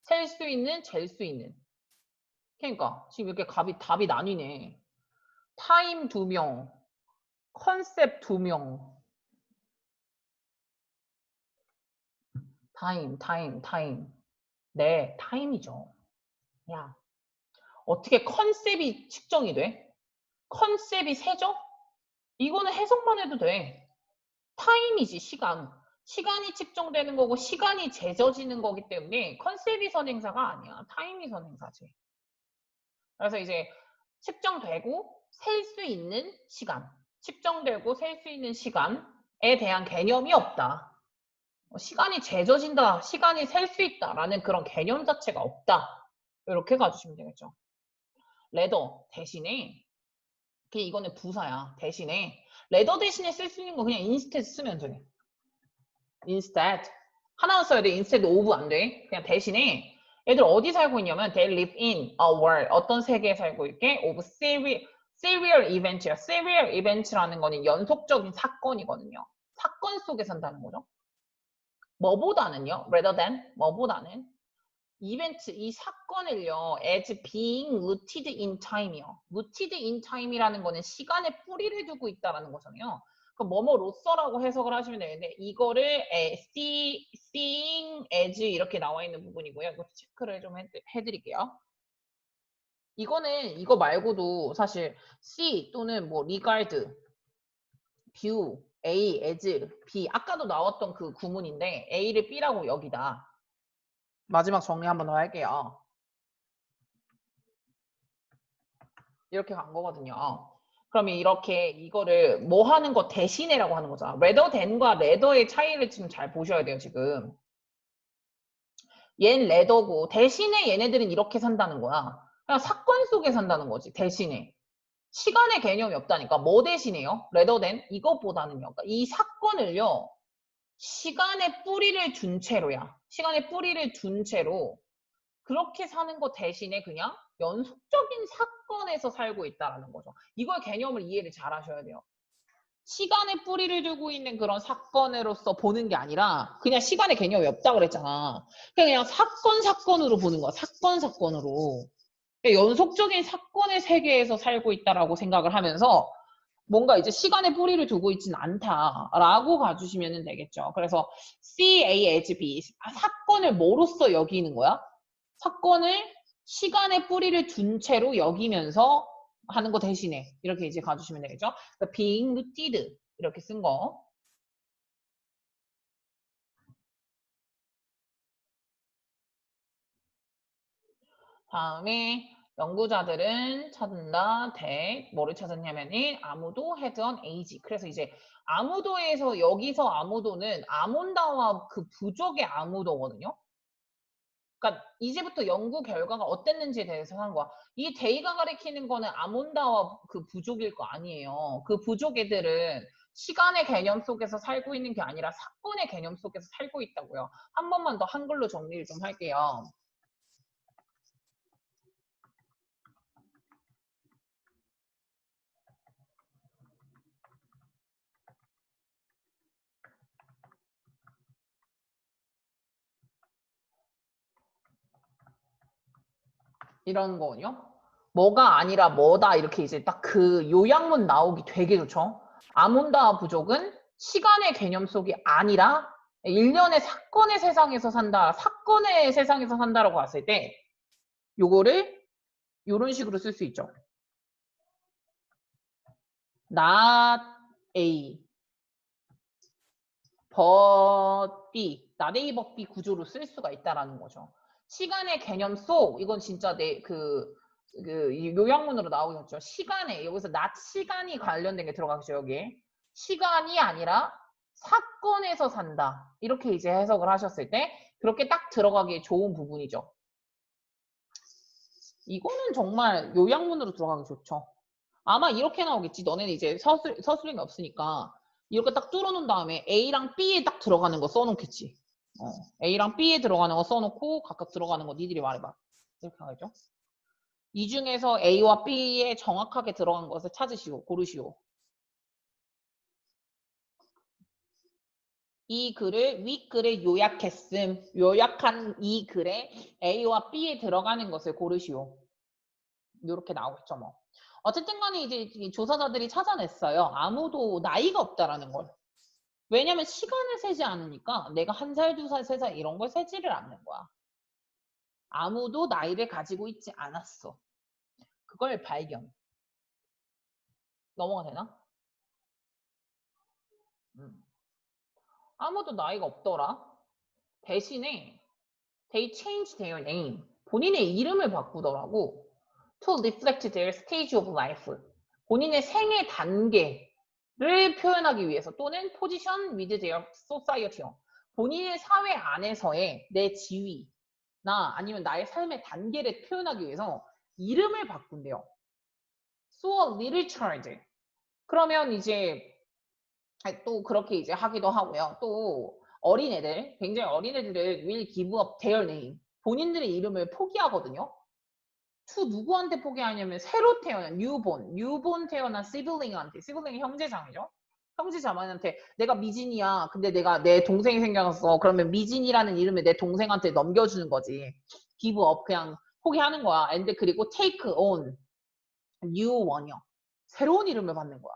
[SPEAKER 1] 셀 수 있는, 잴 수 있는. 그러니까 지금 이렇게 답이 나뉘네. 타임 2명, 컨셉 2명. 타임. 네, 타임이죠. 야, 어떻게 컨셉이 측정이 돼? 컨셉이 세죠? 이거는 해석만 해도 돼. 타임이지, 시간. 시간이 측정되는 거고 시간이 재져지는 거기 때문에 컨셉이 선행사가 아니야. 타임이 선행사지. 그래서 이제 측정되고 셀 수 있는 시간, 측정되고 셀 수 있는 시간에 대한 개념이 없다. 시간이 재져진다, 시간이 셀 수 있다라는 그런 개념 자체가 없다. 이렇게 가주시면 되겠죠. 레더 대신에 이거는 부사야. 대신에 레더 대신에 쓸 수 있는 거 그냥 instead 쓰면 돼. instead 하나만 써야 돼. instead of 안 돼. 그냥 대신에 애들 어디 살고 있냐면 they live in a world 어떤 세계에 살고 있게 of serial event야. serial event라는 거는 연속적인 사건이거든요. 사건 속에 산다는 거죠. 뭐보다는요. rather than 뭐보다는 이벤트 이 사건을요. as being rooted in time이요. rooted in time이라는 거는 시간에 뿌리를 두고 있다라는 거잖아요. 그 뭐뭐로서라고 해석을 하시면 되는데 이거를 seeing as 이렇게 나와 있는 부분이고요. 이것도 체크를 좀 해드릴게요. 이거는 이거 말고도 사실 see 또는 뭐 regard, view, A, as, B 아까도 나왔던 그 구문인데 A를 B라고 여기다. 마지막 정리 한번 더 할게요. 이렇게 간 거거든요. 그러면 이렇게 이거를 뭐 하는 거 대신에라고 하는 거죠. rather than과 rather의 차이를 지금 잘 보셔야 돼요, 지금. 얜 rather고 대신에 얘네들은 이렇게 산다는 거야. 그냥 사건 속에 산다는 거지, 대신에. 시간의 개념이 없다니까. 뭐 대신에요? rather than 이것보다는요. 그러니까 이 사건을요. 시간의 뿌리를 둔 채로야. 시간의 뿌리를 둔 채로 그렇게 사는 거 대신에 그냥 연속적인 사건에서 살고 있다는 거죠. 이걸 개념을 이해를 잘 하셔야 돼요. 시간에 뿌리를 두고 있는 그런 사건으로서 보는 게 아니라 그냥 시간의 개념이 없다 그랬잖아. 그냥 사건으로 보는 거야. 사건으로. 연속적인 사건의 세계에서 살고 있다라고 생각을 하면서 뭔가 이제 시간에 뿌리를 두고 있진 않다라고 봐주시면 되겠죠. 그래서 C, A, as, B. 사건을 뭐로써 여기는 거야? 사건을 시간에 뿌리를 둔 채로 여기면서 하는 거 대신에 이렇게 이제 가주시면 되겠죠. 그러니까 being rooted 이렇게 쓴 거. 다음에 연구자들은 찾는다. 뭐를 찾았냐면은 아무도 had an age. 그래서 이제 아무도에서 여기서 아무도는 아몬다와 그 부족의 아무도거든요. 그러니까 이제부터 연구 결과가 어땠는지에 대해서 하는 거야. 이 데이가 가리키는 거는 아몬다와 그 부족일 거 아니에요. 그 부족 애들은 시간의 개념 속에서 살고 있는 게 아니라 사건의 개념 속에서 살고 있다고요. 한 번만 더 한글로 정리를 좀 할게요. 이런 거요. 뭐가 아니라 뭐다 이렇게 이제 딱 그 요약문 나오기 되게 좋죠. 아몬다와 부족은 시간의 개념 속이 아니라 일련의 사건의 세상에서 산다. 사건의 세상에서 산다라고 봤을 때 요거를 요런 식으로 쓸 수 있죠. not A but B not A but B 구조로 쓸 수가 있다라는 거죠. 시간의 개념 속 이건 진짜 그 요약문으로 나오겠죠. 시간에 여기서 낮 시간이 관련된 게 들어가겠죠. 여기에 시간이 아니라 사건에서 산다 이렇게 이제 해석을 하셨을 때 그렇게 딱 들어가기에 좋은 부분이죠. 이거는 정말 요약문으로 들어가기 좋죠. 아마 이렇게 나오겠지. 너네는 이제 서술형이 없으니까 이렇게 딱 뚫어놓은 다음에 A랑 B에 딱 들어가는 거 써놓겠지. A랑 B에 들어가는 거 써놓고 각각 들어가는 거 니들이 말해봐. 이렇게 하겠죠. 이 중에서 A와 B에 정확하게 들어간 것을 찾으시오. 고르시오. 이 글을 윗글에 요약했음. 요약한 이 글에 A와 B에 들어가는 것을 고르시오. 이렇게 나오겠죠 뭐. 어쨌든 간에 이제 조사자들이 찾아냈어요. 아무도 나이가 없다라는 걸. 왜냐면 시간을 세지 않으니까 내가 1살, 2살, 3살 이런 걸 세지를 않는 거야. 아무도 나이를 가지고 있지 않았어. 그걸 발견. 넘어가 되나? 아무도 나이가 없더라. 대신에 they changed their name. 본인의 이름을 바꾸더라고. To reflect their stage of life. 본인의 생애 단계를 표현하기 위해서 또는 position with their society. 본인의 사회 안에서의 내 지위나 아니면 나의 삶의 단계를 표현하기 위해서 이름을 바꾼대요. So a little child. 그러면 이제 또 그렇게 이제 하기도 하고요. 또 어린애들, 굉장히 어린애들을 will give up their name. 본인들의 이름을 포기하거든요. to 누구한테 포기하냐면 새로 태어난 뉴본 태어난 시블링한테, 시블링이 형제자매죠. 형제자매한테 내가 미진이야. 근데 내가 내 동생이 생겨났어. 그러면 미진이라는 이름을 내 동생한테 넘겨주는 거지. give up 그냥 포기하는 거야. and 그리고 take on new one이요. 새로운 이름을 받는 거야.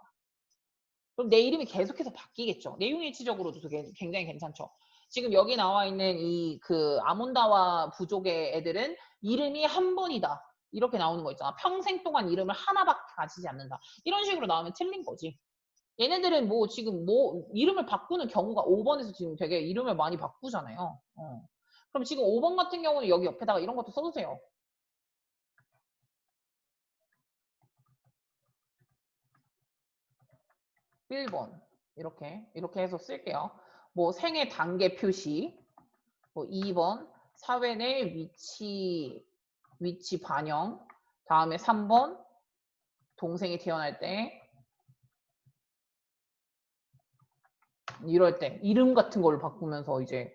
[SPEAKER 1] 그럼 내 이름이 계속해서 바뀌겠죠. 내용 일치적으로도 굉장히 괜찮죠. 지금 여기 나와 있는 이 그 아몬다와 부족의 애들은 이름이 한 번이다. 이렇게 나오는 거 있잖아. 평생 동안 이름을 하나밖에 가지지 않는다. 이런 식으로 나오면 틀린 거지. 얘네들은 뭐 지금 뭐 이름을 바꾸는 경우가 5번에서 지금 되게 이름을 많이 바꾸잖아요. 그럼 지금 5번 같은 경우는 여기 옆에다가 이런 것도 써주세요. 1번 이렇게 해서 쓸게요. 뭐 생애 단계 표시, 뭐 2번 사회 내 위치 반영, 다음에 3번 동생이 태어날 때, 이럴 때 이름 같은 걸로 바꾸면서 이제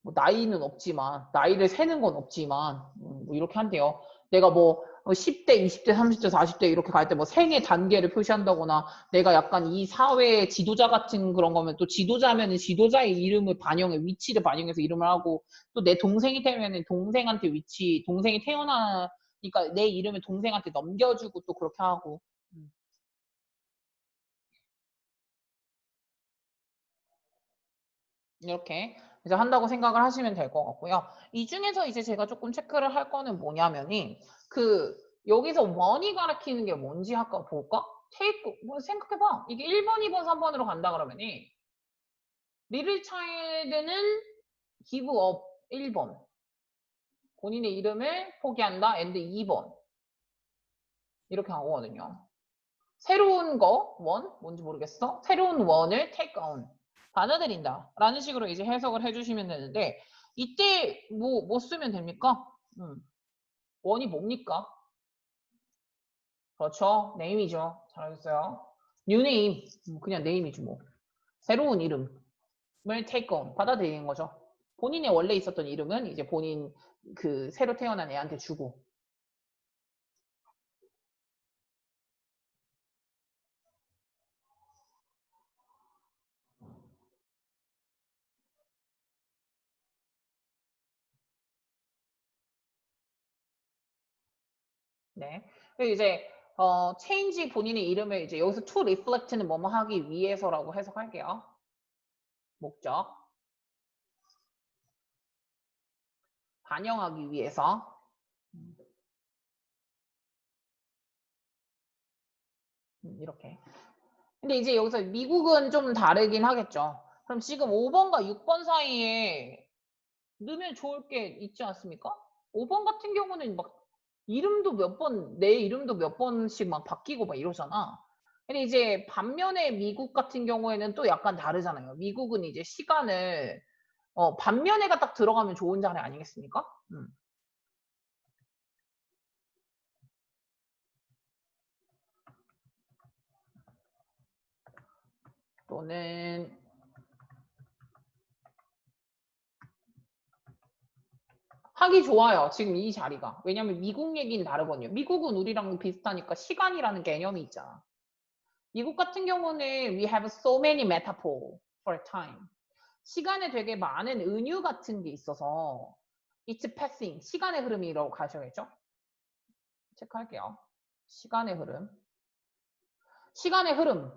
[SPEAKER 1] 뭐 나이는 없지만 나이를 세는 건 없지만 뭐 이렇게 한대요. 내가 뭐 10대, 20대, 30대, 40대 이렇게 갈 때 뭐 생애 단계를 표시한다거나 내가 약간 이 사회의 지도자 같은 그런 거면 또 지도자면은 지도자의 이름을 반영해 위치를 반영해서 이름을 하고 또 내 동생이 되면은 동생한테 위치 동생이 태어나니까 내 이름을 동생한테 넘겨주고 또 그렇게 하고 이렇게 이제 한다고 생각을 하시면 될 것 같고요. 이 중에서 이제 제가 조금 체크를 할 거는 뭐냐면이 그 여기서 원이 가리키는 게 뭔지 아까 볼까? 테이크 뭐 생각해봐. 이게 1번, 2번, 3번으로 간다 그러면이 리를 차일드는 give up 1번 본인의 이름을 포기한다 and 2번 이렇게 하거든요. 새로운 거, 원, 뭔지 모르겠어. 새로운 원을 take on, 받아들인다. 라는 식으로 이제 해석을 해주시면 되는데, 이때 뭐 쓰면 됩니까? 원이 뭡니까? 그렇죠. 네임이죠. 잘하셨어요. new name, 그냥 네임이죠 뭐. 새로운 이름을 take on, 받아들이는 거죠. 본인의 원래 있었던 이름은 이제 본인 그 새로 태어난 애한테 주고, 네. 그리고 이제 change 본인의 이름을 이제 여기서 to reflect는 뭐뭐 하기 위해서라고 해석할게요. 목적. 반영하기 위해서. 이렇게. 근데 이제 여기서 미국은 좀 다르긴 하겠죠. 그럼 지금 5번과 6번 사이에 넣으면 좋을 게 있지 않습니까? 5번 같은 경우는 막 이름도 몇 번, 내 이름도 몇 번씩 막 바뀌고 막 이러잖아. 근데 이제 반면에 미국 같은 경우에는 또 약간 다르잖아요. 미국은 이제 시간을 반면에가 딱 들어가면 좋은 자리 아니겠습니까? 또는 하기 좋아요. 지금 이 자리가. 왜냐면 미국 얘기는 다르거든요. 미국은 우리랑 비슷하니까 시간이라는 개념이 있잖아. 미국 같은 경우는 we have so many metaphor for time. 시간에 되게 많은 은유 같은 게 있어서 it's passing. 시간의 흐름이라고 가셔야겠죠? 체크할게요. 시간의 흐름. 시간의 흐름.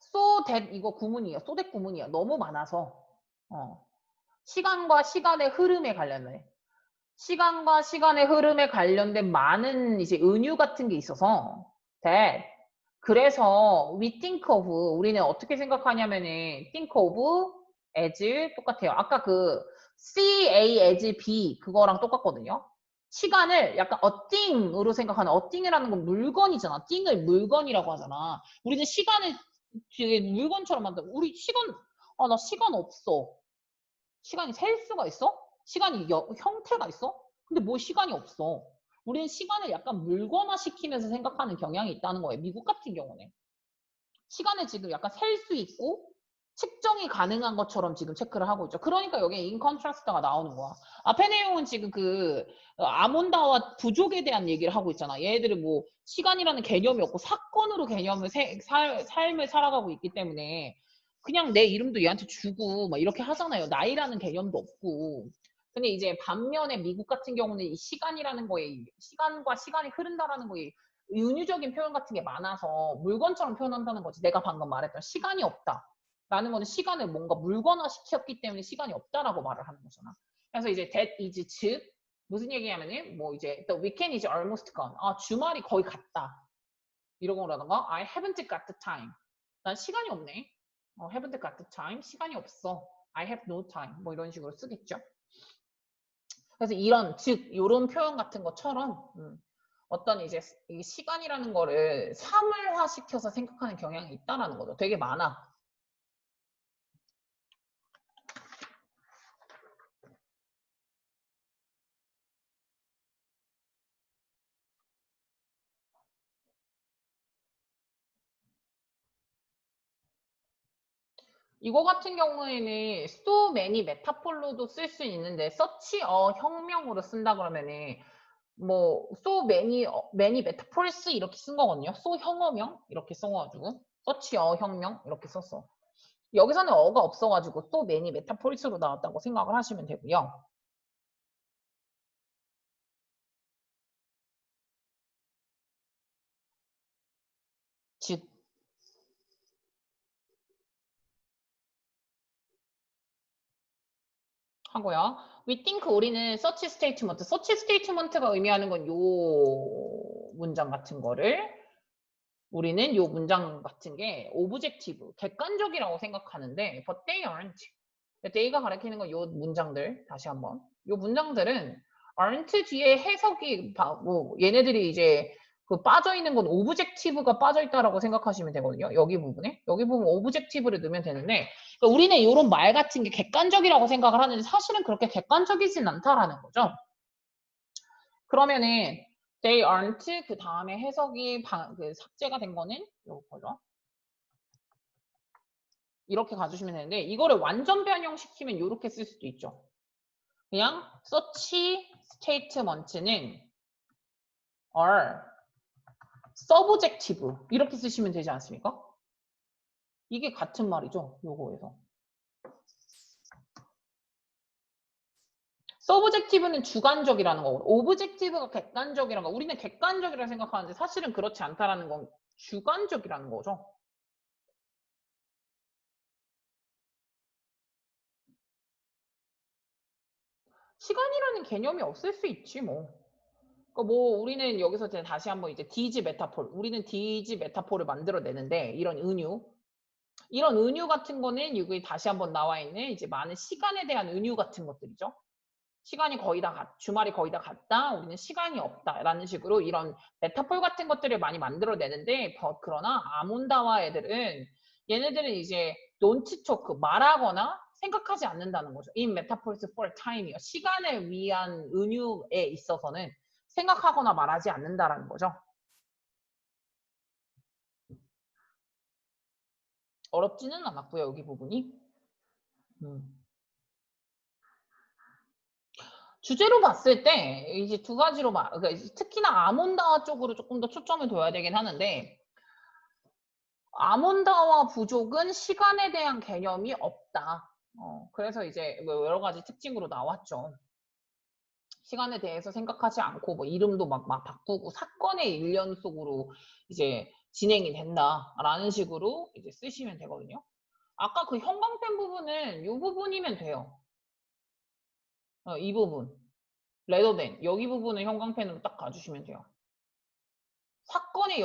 [SPEAKER 1] so that 이거 구문이에요. so that 구문이에요. 너무 많아서. 시간과 시간의 흐름에 관련해. 시간과 시간의 흐름에 관련된 많은 이제 은유 같은 게 있어서 that 그래서 we think of 우리는 어떻게 생각하냐면은 think of as 똑같아요. 아까 그 CA as B 그거랑 똑같거든요. 시간을 약간 a thing으로 생각하는 a thing이라는 건 물건이잖아. thing을 물건이라고 하잖아. 우리는 시간을 되게 물건처럼 만들어. 우리 시간 나 시간 없어. 시간이 셀 수가 있어? 시간이 형태가 있어? 근데 뭐 시간이 없어. 우리는 시간을 약간 물건화 시키면서 생각하는 경향이 있다는 거예요. 미국 같은 경우는. 시간을 지금 약간 셀 수 있고 측정이 가능한 것처럼 지금 체크를 하고 있죠. 그러니까 여기에 인 컨트라스트가 나오는 거야. 앞에 내용은 지금 그 아몬다와 부족에 대한 얘기를 하고 있잖아. 얘네들은 뭐 시간이라는 개념이 없고 사건으로 개념을 삶을 살아가고 있기 때문에 그냥 내 이름도 얘한테 주고 막 이렇게 하잖아요. 나이라는 개념도 없고. 근데 이제 반면에 미국 같은 경우는 이 시간이라는 거에 시간과 시간이 흐른다라는 거에 은유적인 표현 같은 게 많아서 물건처럼 표현한다는 거지. 내가 방금 말했던 시간이 없다. 라는 거는 시간을 뭔가 물건화 시켰기 때문에 시간이 없다라고 말을 하는 거잖아. 그래서 이제 that is 즉 무슨 얘기냐면은 뭐 이제 the weekend is almost gone. 아 주말이 거의 갔다. 이런 거라던가 I haven't got the time. 난 시간이 없네. haven't got the time. 시간이 없어. I have no time. 뭐 이런 식으로 쓰겠죠. 그래서 이런 즉 이런 표현 같은 것처럼 어떤 이제 이 시간이라는 거를 사물화 시켜서 생각하는 경향이 있다라는 거죠. 되게 많아. 이거 같은 경우에는 so many 메타폴로도 쓸 수 있는데 such a 혁명으로 쓴다 그러면은 뭐 so many metaphors 이렇게 쓴 거거든요. so 혁어명 이렇게 써가지고 such a 혁명 이렇게 썼어. 여기서는 어가 없어가지고 so many metaphors로 나왔다고 생각을 하시면 되고요. 즉 하고요. We think 우리는 such statement, such statement가 의미하는 건 요 문장 같은 거를 우리는 요 문장 같은 게 오브젝티브, 객관적이라고 생각하는데 but they aren't. they가 가리키는 건 요 문장들 다시 한번. 요 문장들은 aren't 뒤에 해석이 뭐 얘네들이 이제 그 빠져 있는 건 오브젝티브가 빠져 있다라고 생각하시면 되거든요. 여기 부분에 여기 부분 오브젝티브를 넣으면 되는데 그러니까 우리는 이런 말 같은 게 객관적이라고 생각을 하는데 사실은 그렇게 객관적이진 않다라는 거죠. 그러면은 they aren't 그 다음에 해석이 그 삭제가 된 거는 요거죠. 이렇게 가주시면 되는데 이거를 완전 변형시키면 이렇게 쓸 수도 있죠. 그냥 such statement는 are subjective 이렇게 쓰시면 되지 않습니까? 이게 같은 말이죠. 요거에서. subjective는 주관적이라는 거고 objective가 객관적이라는 거. 우리는 객관적이라고 생각하는데 사실은 그렇지 않다라는 건 주관적이라는 거죠. 시간이라는 개념이 없을 수 있지 뭐. 그러니까 뭐 우리는 여기서 다시 한번 이제 디지 메타폴, 우리는 디지 메타폴을 만들어내는데 이런 은유 같은 거는 여기 다시 한번 나와 있는 이제 많은 시간에 대한 은유 같은 것들이죠. 시간이 거의 다 주말이 거의 다 갔다. 우리는 시간이 없다라는 식으로 이런 메타폴 같은 것들을 많이 만들어내는데 그러나 아몬다와 애들은 얘네들은 이제 don't talk 말하거나 생각하지 않는다는 거죠. In metaphors for time이요. 시간을 위한 은유에 있어서는 생각하거나 말하지 않는다라는 거죠. 어렵지는 않았고요. 여기 부분이. 주제로 봤을 때 이제 두 가지로 그러니까 특히나 아몬다와 쪽으로 조금 더 초점을 둬야 되긴 하는데 아몬다와 부족은 시간에 대한 개념이 없다. 그래서 이제 뭐 여러 가지 특징으로 나왔죠. 시간에 대해서 생각하지 않고 뭐 이름도 막 바꾸고 사건의 일련 속으로 이제 진행이 된다라는 식으로 이제 쓰시면 되거든요. 아까 그 형광펜 부분은 이 부분이면 돼요. 이 부분. 레더된 여기 부분은 형광펜으로 딱 가주시면 돼요. 사건의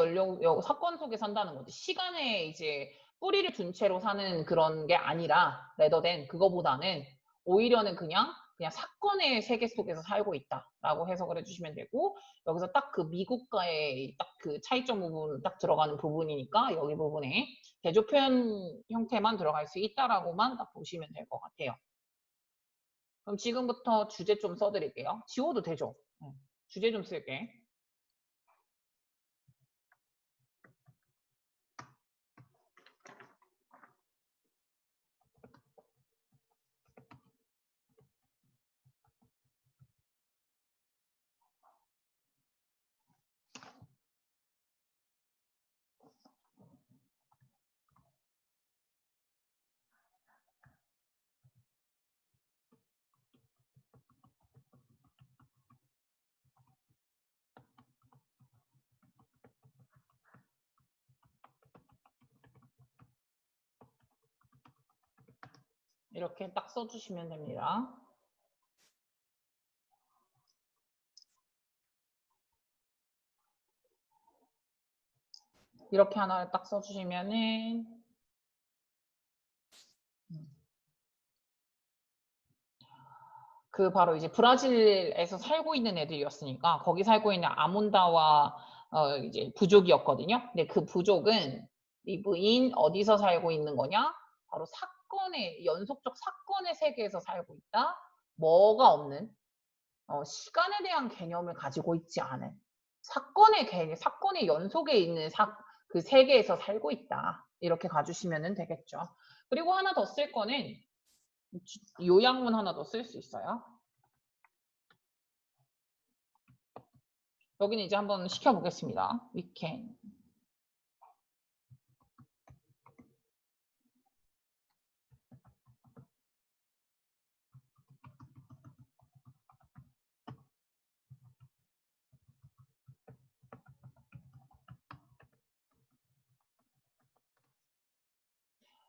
[SPEAKER 1] 사건 속에 산다는 거지. 시간에 이제 뿌리를 둔 채로 사는 그런 게 아니라 레더된 그거보다는 오히려는 그냥 사건의 세계 속에서 살고 있다라고 해석을 해주시면 되고 여기서 딱 그 미국과의 딱 그 차이점 부분 딱 들어가는 부분이니까 여기 부분에 대조 표현 형태만 들어갈 수 있다라고만 딱 보시면 될 것 같아요. 그럼 지금부터 주제 좀 써드릴게요. 지워도 되죠? 주제 좀 쓸게. 이렇게 딱 써주시면 됩니다. 이렇게 하나 딱 써주시면은 그 바로 이제 브라질에서 살고 있는 애들이었으니까 거기 살고 있는 아몬다와 이제 부족이었거든요. 근데 그 부족은 리브인 어디서 살고 있는 거냐? 바로 사건의 연속적 사건의 세계에서 살고 있다. 뭐가 없는 시간에 대한 개념을 가지고 있지 않은 사건의 개념, 사건의 연속에 있는 그 세계에서 살고 있다. 이렇게 가주시면 되겠죠. 그리고 하나 더 쓸 거는 요약문 하나 더 쓸 수 있어요. 여기는 이제 한번 시켜보겠습니다. We can.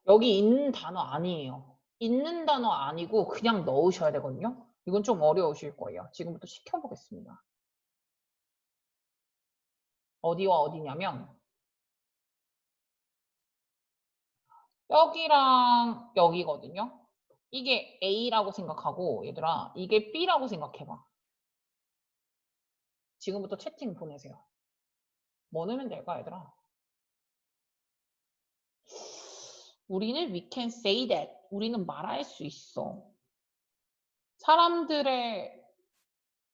[SPEAKER 1] 여기 있는 단어 아니에요. 있는 단어 아니고 그냥 넣으셔야 되거든요. 이건 좀 어려우실 거예요. 지금부터 시켜보겠습니다. 어디와 어디냐면 여기랑 여기거든요. 이게 A라고 생각하고 얘들아 이게 B라고 생각해봐. 지금부터 채팅 보내세요. 뭐 넣으면 될까 얘들아? 우리는 we can say that. 우리는 말할 수 있어. 사람들의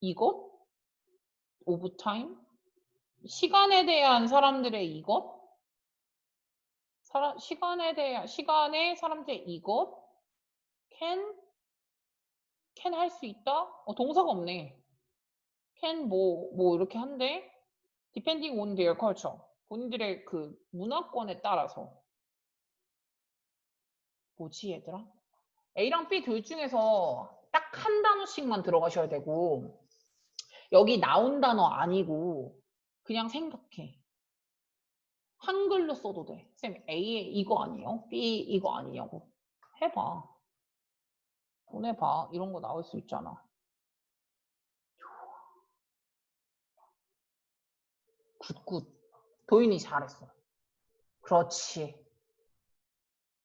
[SPEAKER 1] 이것? of time? 시간에 대한 사람들의 이것? 시간에 대한 시간에 사람들의 이것? can 할 수 있다? 동사가 없네. can 뭐 이렇게 한데 depending on their culture. 본인들의 그 문화권에 따라서. 뭐지 얘들아? A랑 B 둘 중에서 딱 한 단어씩만 들어가셔야 되고 여기 나온 단어 아니고 그냥 생각해. 한글로 써도 돼. 쌤 A에 이거 아니에요? B 이거 아니냐고. 해봐. 보내봐. 이런 거 나올 수 있잖아. 굿굿. 도인이 잘했어. 그렇지.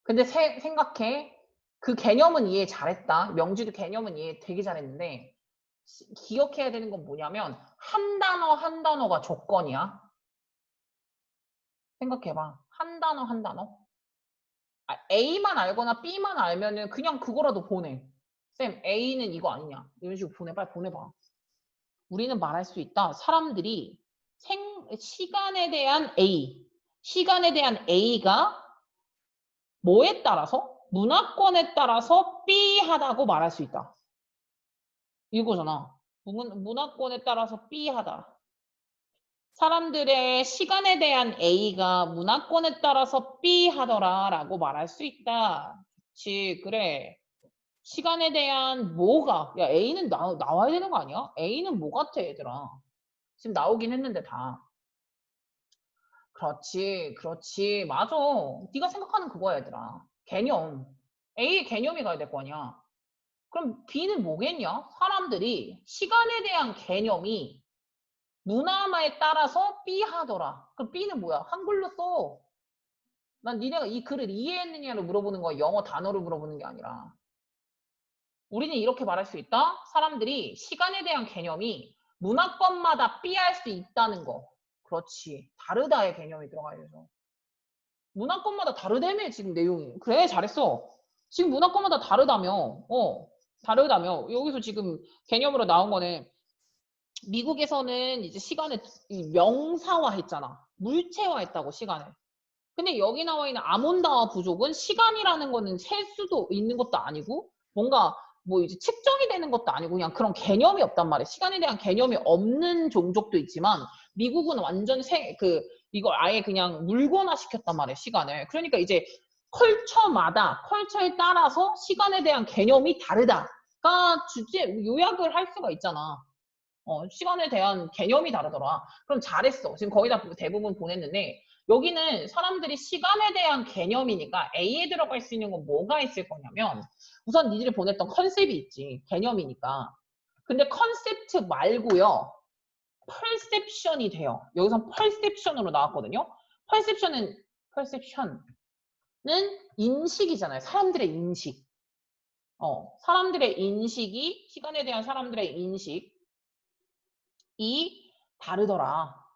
[SPEAKER 1] 근데 생각해. 그 개념은 이해 잘했다. 명주도 개념은 이해 되게 잘했는데 기억해야 되는 건 뭐냐면 한 단어 한 단어가 조건이야. 생각해봐. 한 단어 한 단어. A만 알거나 B만 알면은 그냥 그거라도 보내. 쌤 A는 이거 아니냐. 이런 식으로 보내. 빨리 보내봐. 우리는 말할 수 있다. 사람들이 시간에 대한 A. 시간에 대한 A가 뭐에 따라서? 문화권에 따라서 B하다고 말할 수 있다. 이거잖아. 문화권에 따라서 B하다. 사람들의 시간에 대한 A가 문화권에 따라서 B하더라 라고 말할 수 있다. 그치, 그래. 시간에 대한 뭐가? 야, A는 나와야 되는 거 아니야? A는 뭐 같아, 얘들아? 지금 나오긴 했는데 다. 그렇지, 그렇지. 맞아. 네가 생각하는 그거야, 얘들아. 개념. A의 개념이 가야 될 거 아니야. 그럼 B는 뭐겠냐? 사람들이 시간에 대한 개념이 문화에 따라서 B하더라. 그럼 B는 뭐야? 한글로 써. 난 니네가 이 글을 이해했느냐를 물어보는 거야. 영어 단어를 물어보는 게 아니라. 우리는 이렇게 말할 수 있다. 사람들이 시간에 대한 개념이 문화권마다 B할 수 있다는 거. 그렇지. 다르다의 개념이 들어가야 돼서. 문화권마다 다르다며 지금 내용이. 그래 잘했어. 지금 문화권마다 다르다며. 다르다며. 여기서 지금 개념으로 나온 거는 미국에서는 이제 시간을 명사화했잖아. 물체화했다고 시간을. 근데 여기 나와 있는 아몬다와 부족은 시간이라는 거는 셀 수도 있는 것도 아니고 뭔가 뭐 이제 측정이 되는 것도 아니고 그냥 그런 개념이 없단 말이야. 시간에 대한 개념이 없는 종족도 있지만 미국은 완전 이걸 아예 그냥 물건화 시켰단 말이야. 시간을. 그러니까 이제 컬처에 따라서 시간에 대한 개념이 다르다가 요약을 할 수가 있잖아. 시간에 대한 개념이 다르더라. 그럼 잘했어. 지금 거의 다 대부분 보냈는데 여기는 사람들이 시간에 대한 개념이니까 A에 들어갈 수 있는 건 뭐가 있을 거냐면 우선 니들이 보냈던 컨셉이 있지. 개념이니까. 근데 컨셉트 말고요. perception이 돼요. 여기서 perception으로 나왔거든요. perception은 인식이잖아요. 사람들의 인식. 사람들의 인식이 시간에 대한 사람들의 인식이 다르더라.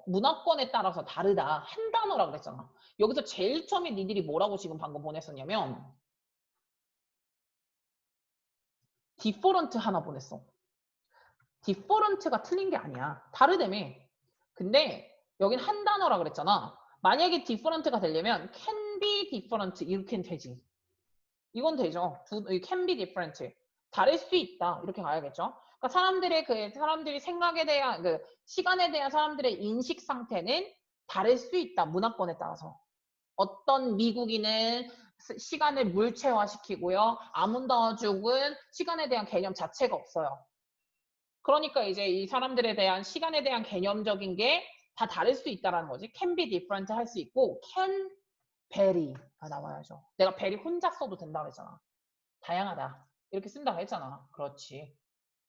[SPEAKER 1] 문화권에 따라서 다르다. 한 단어라 그랬잖아. 여기서 제일 처음에 니들이 뭐라고 지금 방금 보냈었냐면 디퍼런트 하나 보냈어. 디퍼런트가 틀린 게 아니야. 다르다며. 근데 여긴 한 단어라 그랬잖아. 만약에 디퍼런트가 되려면 can be different 이렇게는 되지. 이건 되죠. can be different. 다를 수 있다. 이렇게 가야겠죠. 그러니까 사람들이 생각에 대한 시간에 대한 사람들의 인식 상태는 다를 수 있다. 문화권에 따라서. 어떤 미국인은 시간을 물체화시키고요. 아문다어족은 시간에 대한 개념 자체가 없어요. 그러니까 이제 이 사람들에 대한 시간에 대한 개념적인 게 다 다를 수 있다라는 거지. can be different 할 수 있고 can vary가 나와야죠. 내가 vary 혼자 써도 된다고 했잖아. 다양하다. 이렇게 쓴다고 했잖아. 그렇지.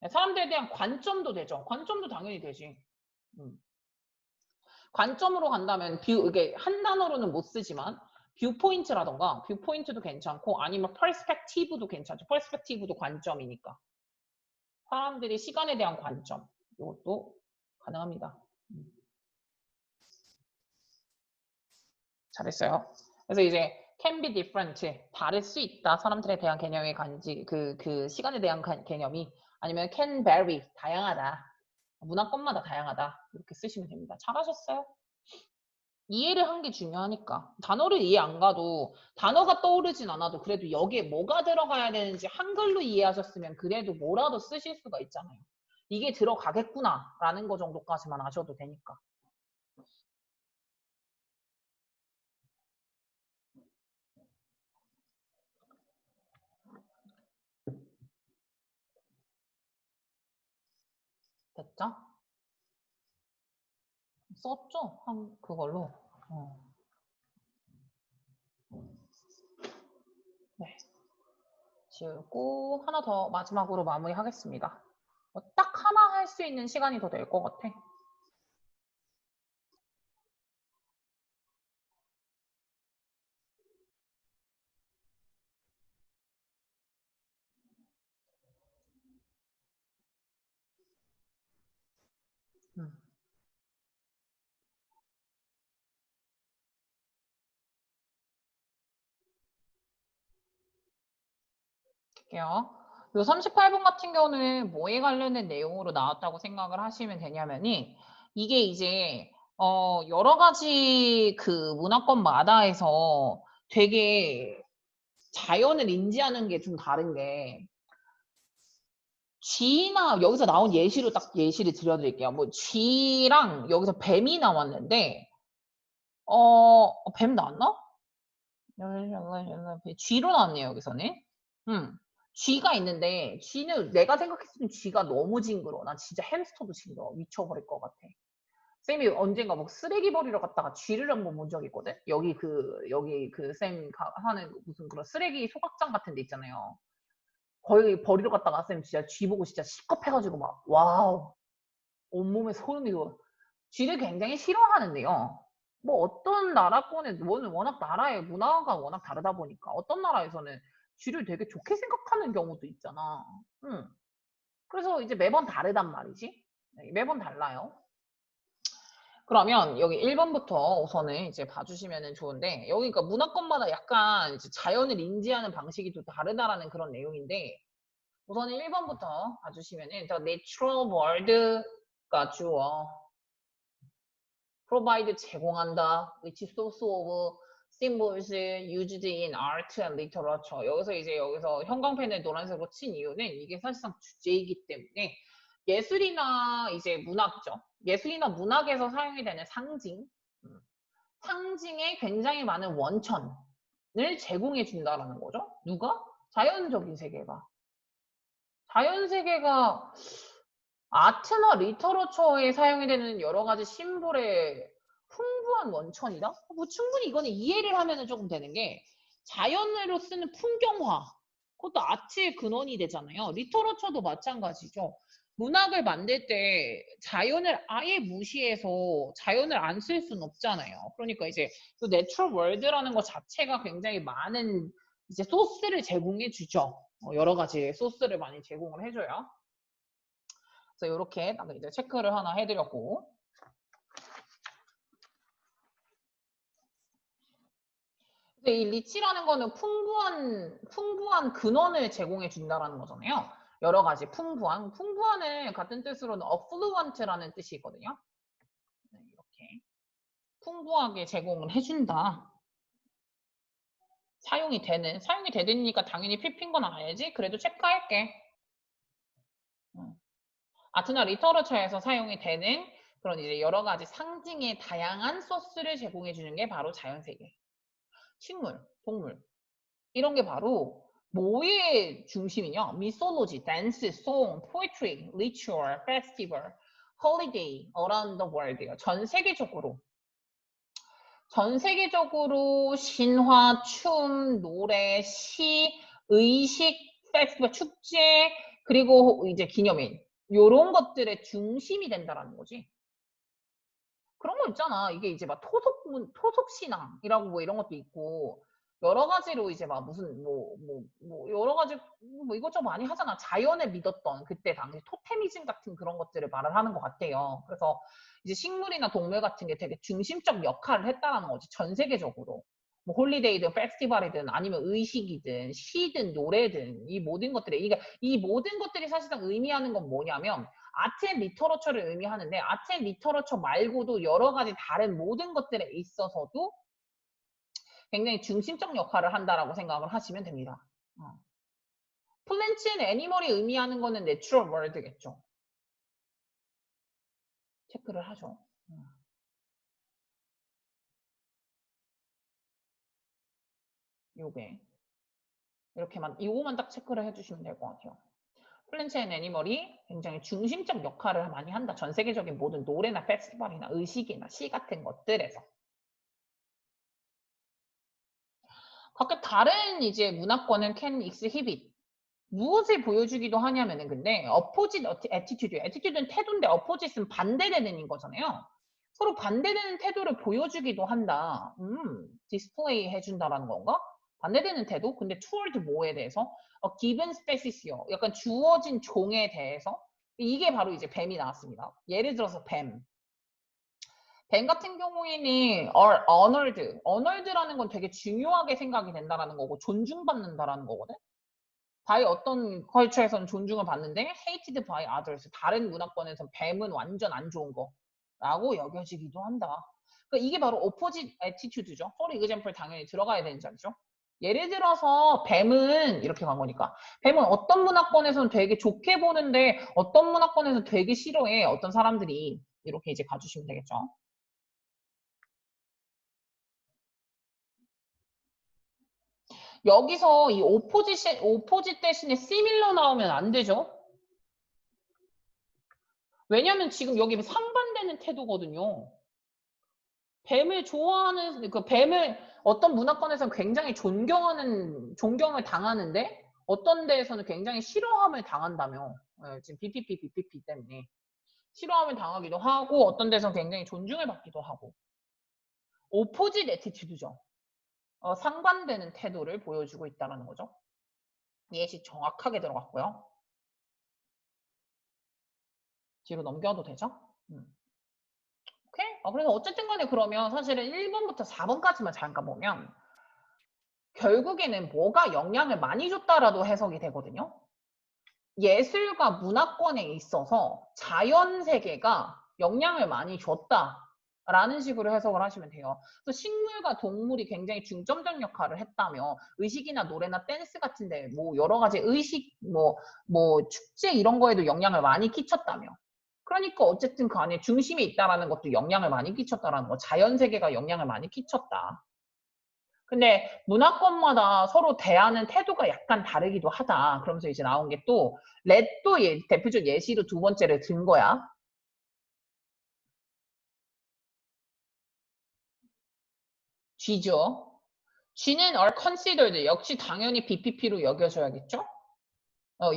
[SPEAKER 1] 사람들에 대한 관점도 되죠. 관점도 당연히 되지. 관점으로 간다면 이게 한 단어로는 못 쓰지만 뷰포인트라던가 뷰포인트도 괜찮고 아니면 퍼스펙티브도 괜찮죠. 퍼스펙티브도 관점이니까. 사람들이 시간에 대한 관점. 이것도 가능합니다. 잘했어요. 그래서 이제 can be different, 다를 수 있다. 사람들에 대한 개념의 그 시간에 대한 개념이 아니면 can vary, 다양하다. 문화권마다 다양하다. 이렇게 쓰시면 됩니다. 잘하셨어요. 이해를 한 게 중요하니까. 단어를 이해 안 가도 단어가 떠오르진 않아도 그래도 여기에 뭐가 들어가야 되는지 한글로 이해하셨으면 그래도 뭐라도 쓰실 수가 있잖아요. 이게 들어가겠구나 라는 거 정도까지만 아셔도 되니까. 됐죠? 썼죠? 그걸로. 네. 지우고 하나 더 마지막으로 마무리하겠습니다. 딱 하나 할 수 있는 시간이 더 될 것 같아. 볼게요. 요 38번 같은 경우는 뭐에 관련된 내용으로 나왔다고 생각을 하시면 되냐면이 이게 이제 여러 가지 그 문화권마다 해서 되게 자연을 인지하는 게 좀 다른 게 쥐나 여기서 나온 예시로 딱 예시를 드려드릴게요. 뭐 쥐랑 여기서 뱀이 나왔는데 뱀 나왔나? 쥐로 나왔네요 여기서는. 쥐가 있는데 쥐는 내가 생각했을 때 쥐가 너무 징그러워. 난 진짜 햄스터도 징그러워. 미쳐버릴 것 같아. 쌤이 언젠가 뭐 쓰레기 버리러 갔다가 쥐를 한번 본 적이 있거든. 여기 그 쌤 하는 무슨 그런 쓰레기 소각장 같은 데 있잖아요. 거기 버리러 갔다가 쌤 진짜 쥐 보고 진짜 시겁해가지고 막 와우 온몸에 소름이 돋아. 쥐를 굉장히 싫어하는데요. 뭐 어떤 나라권에 워낙 나라의 문화가 워낙 다르다 보니까 어떤 나라에서는 쥐를 되게 좋게 생각하는 경우도 있잖아. 그래서 이제 매번 다르단 말이지. 네, 매번 달라요. 그러면 여기 1번부터 우선은 이제 봐주시면 좋은데 여기 그러니까 문화권마다 약간 이제 자연을 인지하는 방식이 또 다르다라는 그런 내용인데 우선은 1번부터 봐주시면은 The natural world가 주어 provide 제공한다 which source of symbols used in art and literature 여기서 형광펜을 노란색으로 친 이유는 이게 사실상 주제이기 때문에 예술이나 이제 문학이죠. 예술이나 문학에서 사용이 되는 상징에 굉장히 많은 원천을 제공해 준다라는 거죠. 누가? 자연적인 세계가. 자연 세계가 아트나 리터러처에 사용이 되는 여러 가지 심볼의 풍부한 원천이다? 뭐 충분히 이거는 이해를 하면은 조금 되는 게 자연으로 쓰는 풍경화. 그것도 아트의 근원이 되잖아요. 리터러처도 마찬가지죠. 문학을 만들 때 자연을 아예 무시해서 자연을 안 쓸 수는 없잖아요. 그러니까 이제 또 내추럴 월드라는 것 자체가 굉장히 많은 이제 소스를 제공해 주죠. 여러 가지 소스를 많이 제공을 해줘요. 그래서 이렇게 이제 체크를 하나 해드렸고. 근데 이 리치라는 거는 풍부한 근원을 제공해 준다라는 거잖아요. 여러 가지 풍부한은 같은 뜻으로는 affluent라는 뜻이 있거든요. 네, 이렇게 풍부하게 제공을 해준다. 사용이 되니까 당연히 필핀 건 아니지. 그래도 체크할게. 아트나 리터러처에서 사용이 되는 그런 이제 여러 가지 상징의 다양한 소스를 제공해 주는 게 바로 자연세계. 식물, 동물. 이런 게 바로 뭐의 중심이냐? 미소로지, 댄스, 송, 포에트리, 리추얼, 페스티벌, 홀리데이, around the world예요. 전 세계적으로 신화, 춤, 노래, 시, 의식, 페스티벌, 축제, 그리고 이제 기념일 요런 것들의 중심이 된다라는 거지. 그런 거 있잖아. 이게 이제 막 토속신앙이라고 뭐 이런 것도 있고, 여러 가지로 이제 막 무슨, 여러 가지, 뭐 이것저것 많이 하잖아. 자연을 믿었던 그때 당시 토테미즘 같은 그런 것들을 말을 하는 것 같아요. 그래서 이제 식물이나 동물 같은 게 되게 중심적 역할을 했다라는 거지. 전 세계적으로. 뭐 홀리데이든 페스티벌이든 아니면 의식이든 시든 노래든 이 모든 것들이, 이 모든 것들이 사실상 의미하는 건 뭐냐면 아트 앤 리터러처를 의미하는데 아트 앤 리터러처 말고도 여러 가지 다른 모든 것들에 있어서도 굉장히 중심적 역할을 한다라고 생각을 하시면 됩니다. 플랜츠 앤 애니멀이 의미하는 거는 내추럴 월드겠죠. 체크를 하죠. 요게 이거만 딱 체크를 해주시면 될 것 같아요. 플랜츠 앤 애니멀이 굉장히 중심적 역할을 많이 한다. 전 세계적인 모든 노래나 페스티벌이나 의식이나 시 같은 것들에서. 각각 다른 이제 문화권은 can exhibit 무엇을 보여주기도 하냐면은 근데 opposite attitude는 태도인데 opposite은 반대되는 거잖아요. 서로 반대되는 태도를 보여주기도 한다. 디스플레이 해준다라는 건가? 반대되는 태도? 근데 toward 뭐에 대해서? given species요. 약간 주어진 종에 대해서. 이게 바로 이제 뱀이 나왔습니다. 예를 들어서 뱀. 뱀 같은 경우에는 honored라는 건 되게 중요하게 생각이 된다라는 거고 존중받는다라는 거거든. 바이 어떤 컬처에서는 존중을 받는데 hated by others 다른 문화권에서 뱀은 완전 안 좋은 거라고 여겨지기도 한다. 그러니까 이게 바로 opposite attitude죠. for example 당연히 들어가야 되는 자리죠. 예를 들어서 뱀은 이렇게 간 거니까 뱀은 어떤 문화권에서는 되게 좋게 보는데 어떤 문화권에서는 되게 싫어해. 어떤 사람들이 이렇게 이제 가주시면 되겠죠. 여기서 이 오포짓 대신에 similar 나오면 안 되죠. 왜냐면 지금 여기 상반되는 태도거든요. 뱀을 좋아하는 그 뱀을 어떤 문화권에서는 굉장히 존경을 당하는데 어떤 데에서는 굉장히 싫어함을 당한다며. 지금 BPP 때문에 싫어함을 당하기도 하고 어떤 데서는 굉장히 존중을 받기도 하고 오포짓 애티튜드죠. 상반되는 태도를 보여주고 있다는 거죠. 예시 정확하게 들어갔고요. 뒤로 넘겨도 되죠? 오케이? 그래서 어쨌든 간에 그러면 사실은 1번부터 4번까지만 잠깐 보면 결국에는 뭐가 영향을 많이 줬다라도 해석이 되거든요. 예술과 문화권에 있어서 자연세계가 영향을 많이 줬다라는 식으로 해석을 하시면 돼요. 그래서 식물과 동물이 굉장히 중점적 역할을 했다며 의식이나 노래나 댄스 같은데 뭐 여러 가지 의식 뭐 축제 이런 거에도 영향을 많이 끼쳤다며. 그러니까 어쨌든 그 안에 중심이 있다라는 것도 영향을 많이 끼쳤다라는 거. 자연세계가 영향을 많이 끼쳤다. 근데 문화권마다 서로 대하는 태도가 약간 다르기도 하다. 그러면서 이제 나온 게 또 렛도 대표적 예시로 두 번째를 든 거야. G죠. G는 are considered 역시 당연히 BPP로 여겨져야겠죠.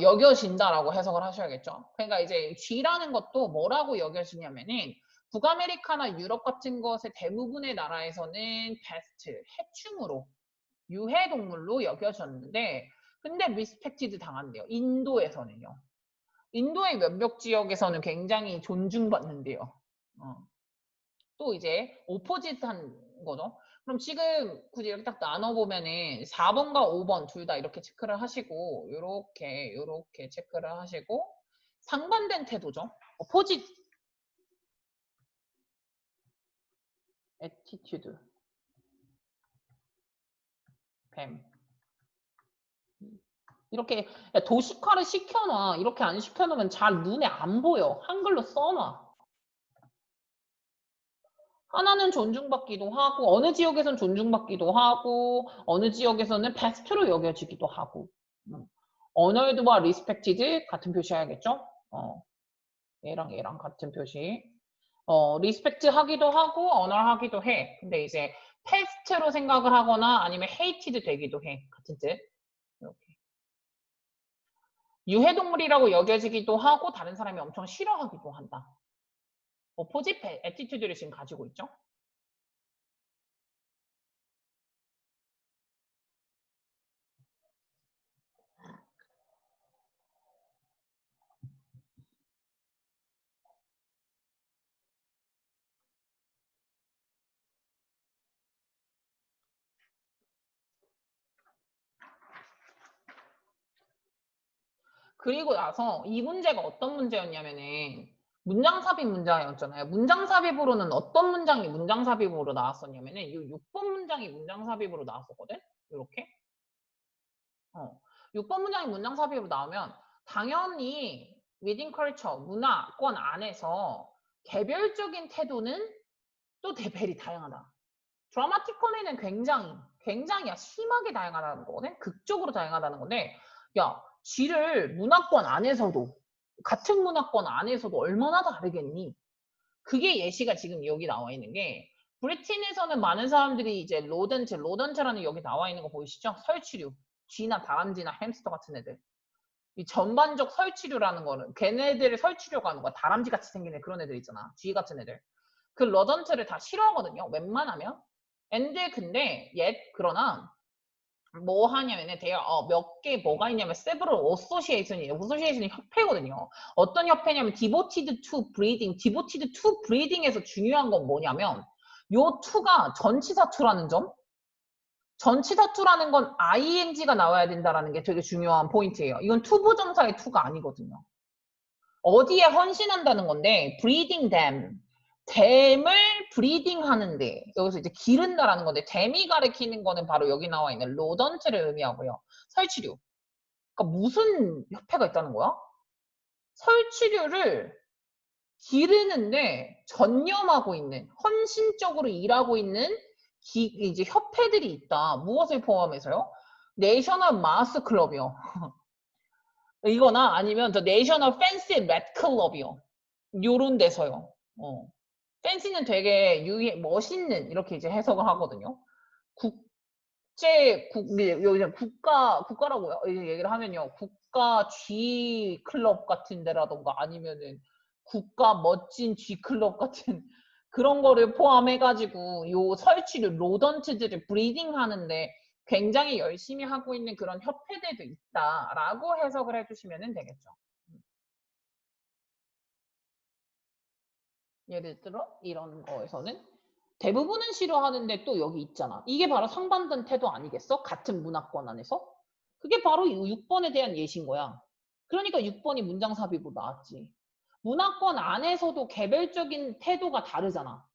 [SPEAKER 1] 여겨진다라고 해석을 하셔야겠죠. 그러니까 이제 G라는 것도 뭐라고 여겨지냐면은 북아메리카나 유럽 같은 것의 대부분의 나라에서는 패스트, 해충으로 유해동물로 여겨졌는데 근데 리스펙티드 당한대요. 인도에서는요. 인도의 몇몇 지역에서는 굉장히 존중받는데요. 또 이제 오포짓한 거죠. 그럼 지금 굳이 이렇게 딱 나눠보면은 4번과 5번 둘 다 이렇게 체크를 하시고 요렇게 체크를 하시고 상반된 태도죠. 오포짓 attitude 뱀 이렇게 도식화를 시켜놔. 이렇게 안 시켜놓으면 잘 눈에 안 보여. 한글로 써놔. 하나는 존중받기도 하고 어느 지역에서는 존중받기도 하고 어느 지역에서는 베스트로 여겨지기도 하고 honored와 respected 같은 표시 해야겠죠? 얘랑 같은 표시 respect 하기도 하고 honor 하기도 해. 근데 이제 pest로 생각을 하거나 아니면 hated 되기도 해. 같은 뜻. 이렇게. 유해동물이라고 여겨지기도 하고 다른 사람이 엄청 싫어하기도 한다. 포지 애티튜드를 지금 가지고 있죠. 그리고 나서 이 문제가 어떤 문제였냐면은 문장 삽입 문장이었잖아요. 문장 삽입으로는 어떤 문장이 문장 삽입으로 나왔었냐면은 이 6번 문장이 문장 삽입으로 나왔었거든. 이렇게. 6번 문장이 문장 삽입으로 나오면 당연히 reading culture, 문화권 안에서 개별적인 태도는 또 대별이 다양하다. 드라마티컬리는 굉장히 심하게 다양하다는 거거든. 극적으로 다양하다는 건데 야, G를 문화권 안에서도 같은 문화권 안에서도 얼마나 다르겠니? 그게 예시가 지금 여기 나와 있는 게 브리틴에서는 많은 사람들이 이제 로던트라는 여기 나와 있는 거 보이시죠? 설치류. 쥐나 다람쥐나 햄스터 같은 애들. 이 전반적 설치류라는 거는 걔네들을 설치류가 하는 거야. 다람쥐 같이 생긴 애 그런 애들 있잖아. 쥐 같은 애들. 그 러던트를 다 싫어하거든요. 웬만하면. 근데 그러나 뭐 하냐면은 몇 개 뭐가 있냐면 several association이에요. association이 협회거든요. 어떤 협회냐면 devoted to breeding, devoted to breeding에서 중요한 건 뭐냐면 요 to가 전치사 to라는 점. 전치사 to라는 건 ing가 나와야 된다라는 게 되게 중요한 포인트예요. 이건 투부정사의 to가 아니거든요. 어디에 헌신한다는 건데 breeding them. 댐을 브리딩 하는데 여기서 이제 기른다라는 건데 댐이 가리키는 거는 바로 여기 나와 있는 로던트를 의미하고요. 설치류. 그러니까 무슨 협회가 있다는 거야? 설치류를 기르는데 전념하고 있는 헌신적으로 일하고 있는 이제 협회들이 있다. 무엇을 포함해서요? 내셔널 마스 클럽이요. 이거나 아니면 더 내셔널 팬시 렛 클럽이요. 요런 데서요. 팬시는 되게 멋있는 이렇게 이제 해석을 하거든요. 여기 국가라고 얘기를 하면요. 국가 G 클럽 같은 데라던가 아니면은 국가 멋진 G 클럽 같은 그런 거를 포함해가지고 요 설치류 로던트들을 브리딩 하는데 굉장히 열심히 하고 있는 그런 협회들도 있다라고 해석을 해주시면 되겠죠. 예를 들어 이런 거에서는 대부분은 싫어하는데 또 여기 있잖아. 이게 바로 상반된 태도 아니겠어? 같은 문화권 안에서? 그게 바로 6번에 대한 예시인 거야. 그러니까 6번이 문장 삽입으로 나왔지. 문화권 안에서도 개별적인 태도가 다르잖아.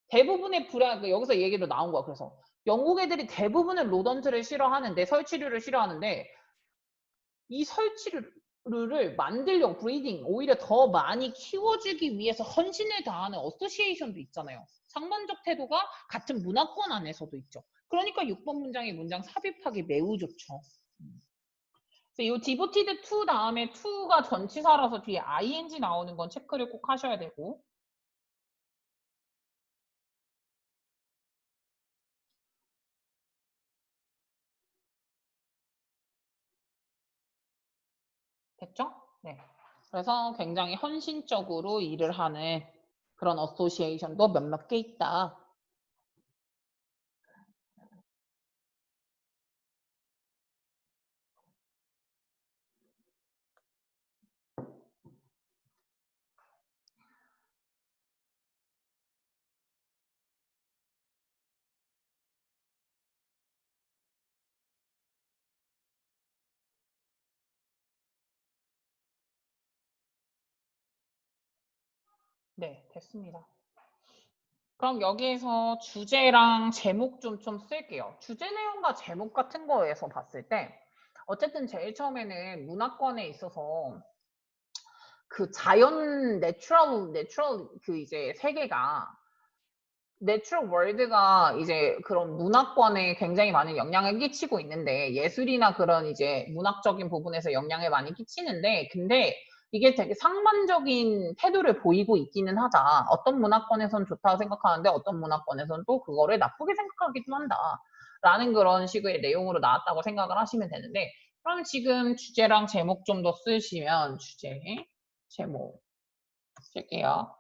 [SPEAKER 1] 대부분의 여기서 얘기로 나온 거야. 그래서 영국 애들이 대부분은 로던트를 싫어하는데 설치류를 싫어하는데 이 설치류를 만들려고 브리딩 오히려 더 많이 키워주기 위해서 헌신을 다하는 어소시에이션도 있잖아요. 상반적 태도가 같은 문화권 안에서도 있죠. 그러니까 6번 문장이 문장 삽입하기 매우 좋죠. 이 devoted to 다음에 to가 전치사라서 뒤에 ing 나오는 건 체크를 꼭 하셔야 되고 됐죠? 네. 그래서 굉장히 헌신적으로 일을 하는 그런 어소시에이션도 몇몇 개 있다. 네, 됐습니다. 그럼 여기에서 주제랑 제목 좀 쓸게요. 주제 내용과 제목 같은 거에서 봤을 때 어쨌든 제일 처음에는 문화권에 있어서 그 자연 내추럴 그 이제 세계가 내추럴 월드가 이제 그런 문화권에 굉장히 많은 영향을 끼치고 있는데 예술이나 그런 이제 문학적인 부분에서 영향을 많이 끼치는데 근데 이게 되게 상반적인 태도를 보이고 있기는 하다. 어떤 문화권에선 좋다고 생각하는데 어떤 문화권에선 또 그거를 나쁘게 생각하기도 한다. 라는 그런 식의 내용으로 나왔다고 생각을 하시면 되는데 그럼 지금 주제랑 제목 좀 더 쓰시면 주제, 제목 쓸게요.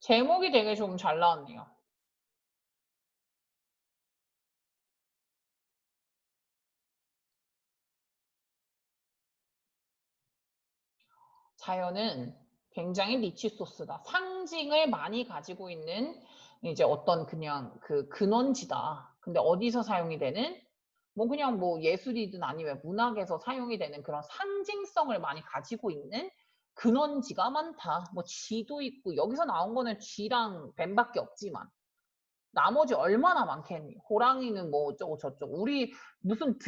[SPEAKER 1] 제목이 되게 좀 잘 나왔네요. 자연은 굉장히 리치 소스다. 상징을 많이 가지고 있는 이제 어떤 그냥 그 근원지다. 근데 어디서 사용이 되는? 뭐 그냥 뭐 예술이든 아니면 문학에서 사용이 되는 그런 상징성을 많이 가지고 있는 근원지가 많다. 뭐 쥐도 있고 여기서 나온 거는 쥐랑 뱀밖에 없지만 나머지 얼마나 많겠니? 호랑이는 뭐 어쩌고 저쩌고. 우리 무슨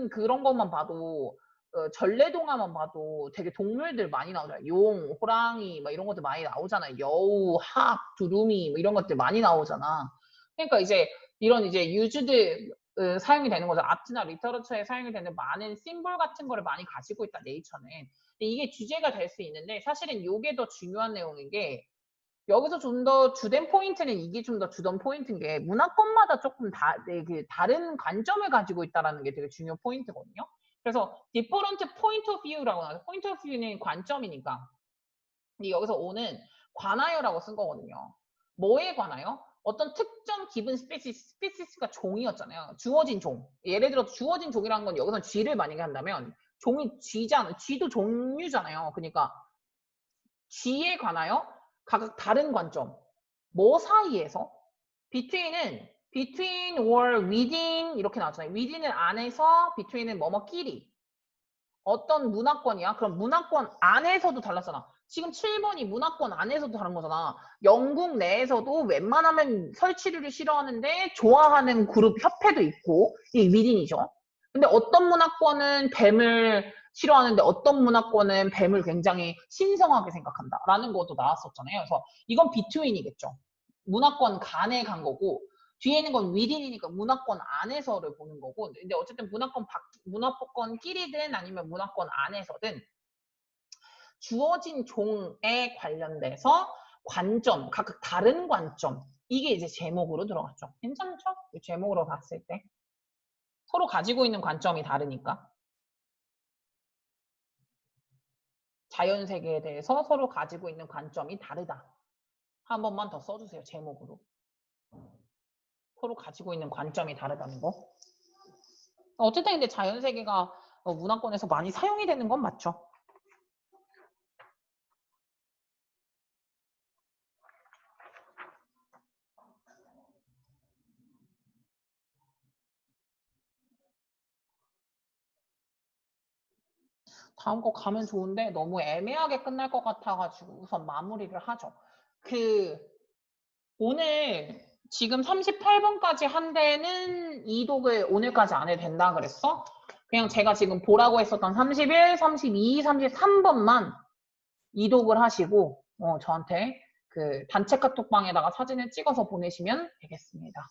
[SPEAKER 1] 그런 것만 봐도 전래동화만 봐도 되게 동물들 많이 나오잖아요. 용, 호랑이 막 이런 것들 많이 나오잖아요. 여우, 학, 두루미 뭐 이런 것들 많이 나오잖아. 그러니까 이제 이런 이제 유즈드 사용이 되는 거죠. 아트나 리터러처에 사용이 되는 많은 심볼 같은 거를 많이 가지고 있다, 네이처는. 근데 이게 주제가 될 수 있는데 사실은 이게 더 중요한 내용인 게 여기서 좀 더 주된 포인트는 이게 좀 더 주된 포인트인 게 문화권마다 조금 다른 관점을 가지고 있다는 게 되게 중요한 포인트거든요. 그래서 different point of view라고 나와요. point of view는 관점이니까. 여기서 오는 관하여라고 쓴 거거든요. 뭐에 관하여? 어떤 특정 기분 스피시스가 종이었잖아요. 주어진 종. 예를 들어 주어진 종이라는 건 여기서 쥐를 만약에 한다면 종이 쥐잖아. 쥐도 종류잖아요. 그러니까 쥐에 관하여 각각 다른 관점. 뭐 사이에서? between은 between or within 이렇게 나왔잖아요. within은 안에서, between은 뭐뭐끼리. 어떤 문화권이야? 그럼 문화권 안에서도 달랐잖아. 지금 7번이 문화권 안에서도 다른 거잖아. 영국 내에서도 웬만하면 설치류를 싫어하는데 좋아하는 그룹 협회도 있고 이게 within이죠. 근데 어떤 문화권은 뱀을 싫어하는데 어떤 문화권은 뱀을 굉장히 신성하게 생각한다라는 것도 나왔었잖아요. 그래서 이건 between이겠죠. 문화권 간에 간 거고 뒤에 있는 건 within이니까 문화권 안에서를 보는 거고 근데 어쨌든 문화권끼리든 아니면 문화권 안에서든 주어진 종에 관련돼서 관점, 각각 다른 관점 이게 이제 제목으로 들어갔죠. 괜찮죠? 제목으로 봤을 때 서로 가지고 있는 관점이 다르니까 자연 세계에 대해서 서로 가지고 있는 관점이 다르다. 한 번만 더 써주세요. 제목으로. 서로 가지고 있는 관점이 다르다는 거. 어쨌든 근데 자연 세계가 문화권에서 많이 사용이 되는 건 맞죠. 다음 거 가면 좋은데 너무 애매하게 끝날 것 같아가지고 우선 마무리를 하죠. 그 오늘 지금 38번까지 한 데는 이독을 오늘까지 안 해도 된다 그랬어? 그냥 제가 지금 보라고 했었던 31, 32, 33번만 이독을 하시고 저한테 그 단체 카톡방에다가 사진을 찍어서 보내시면 되겠습니다.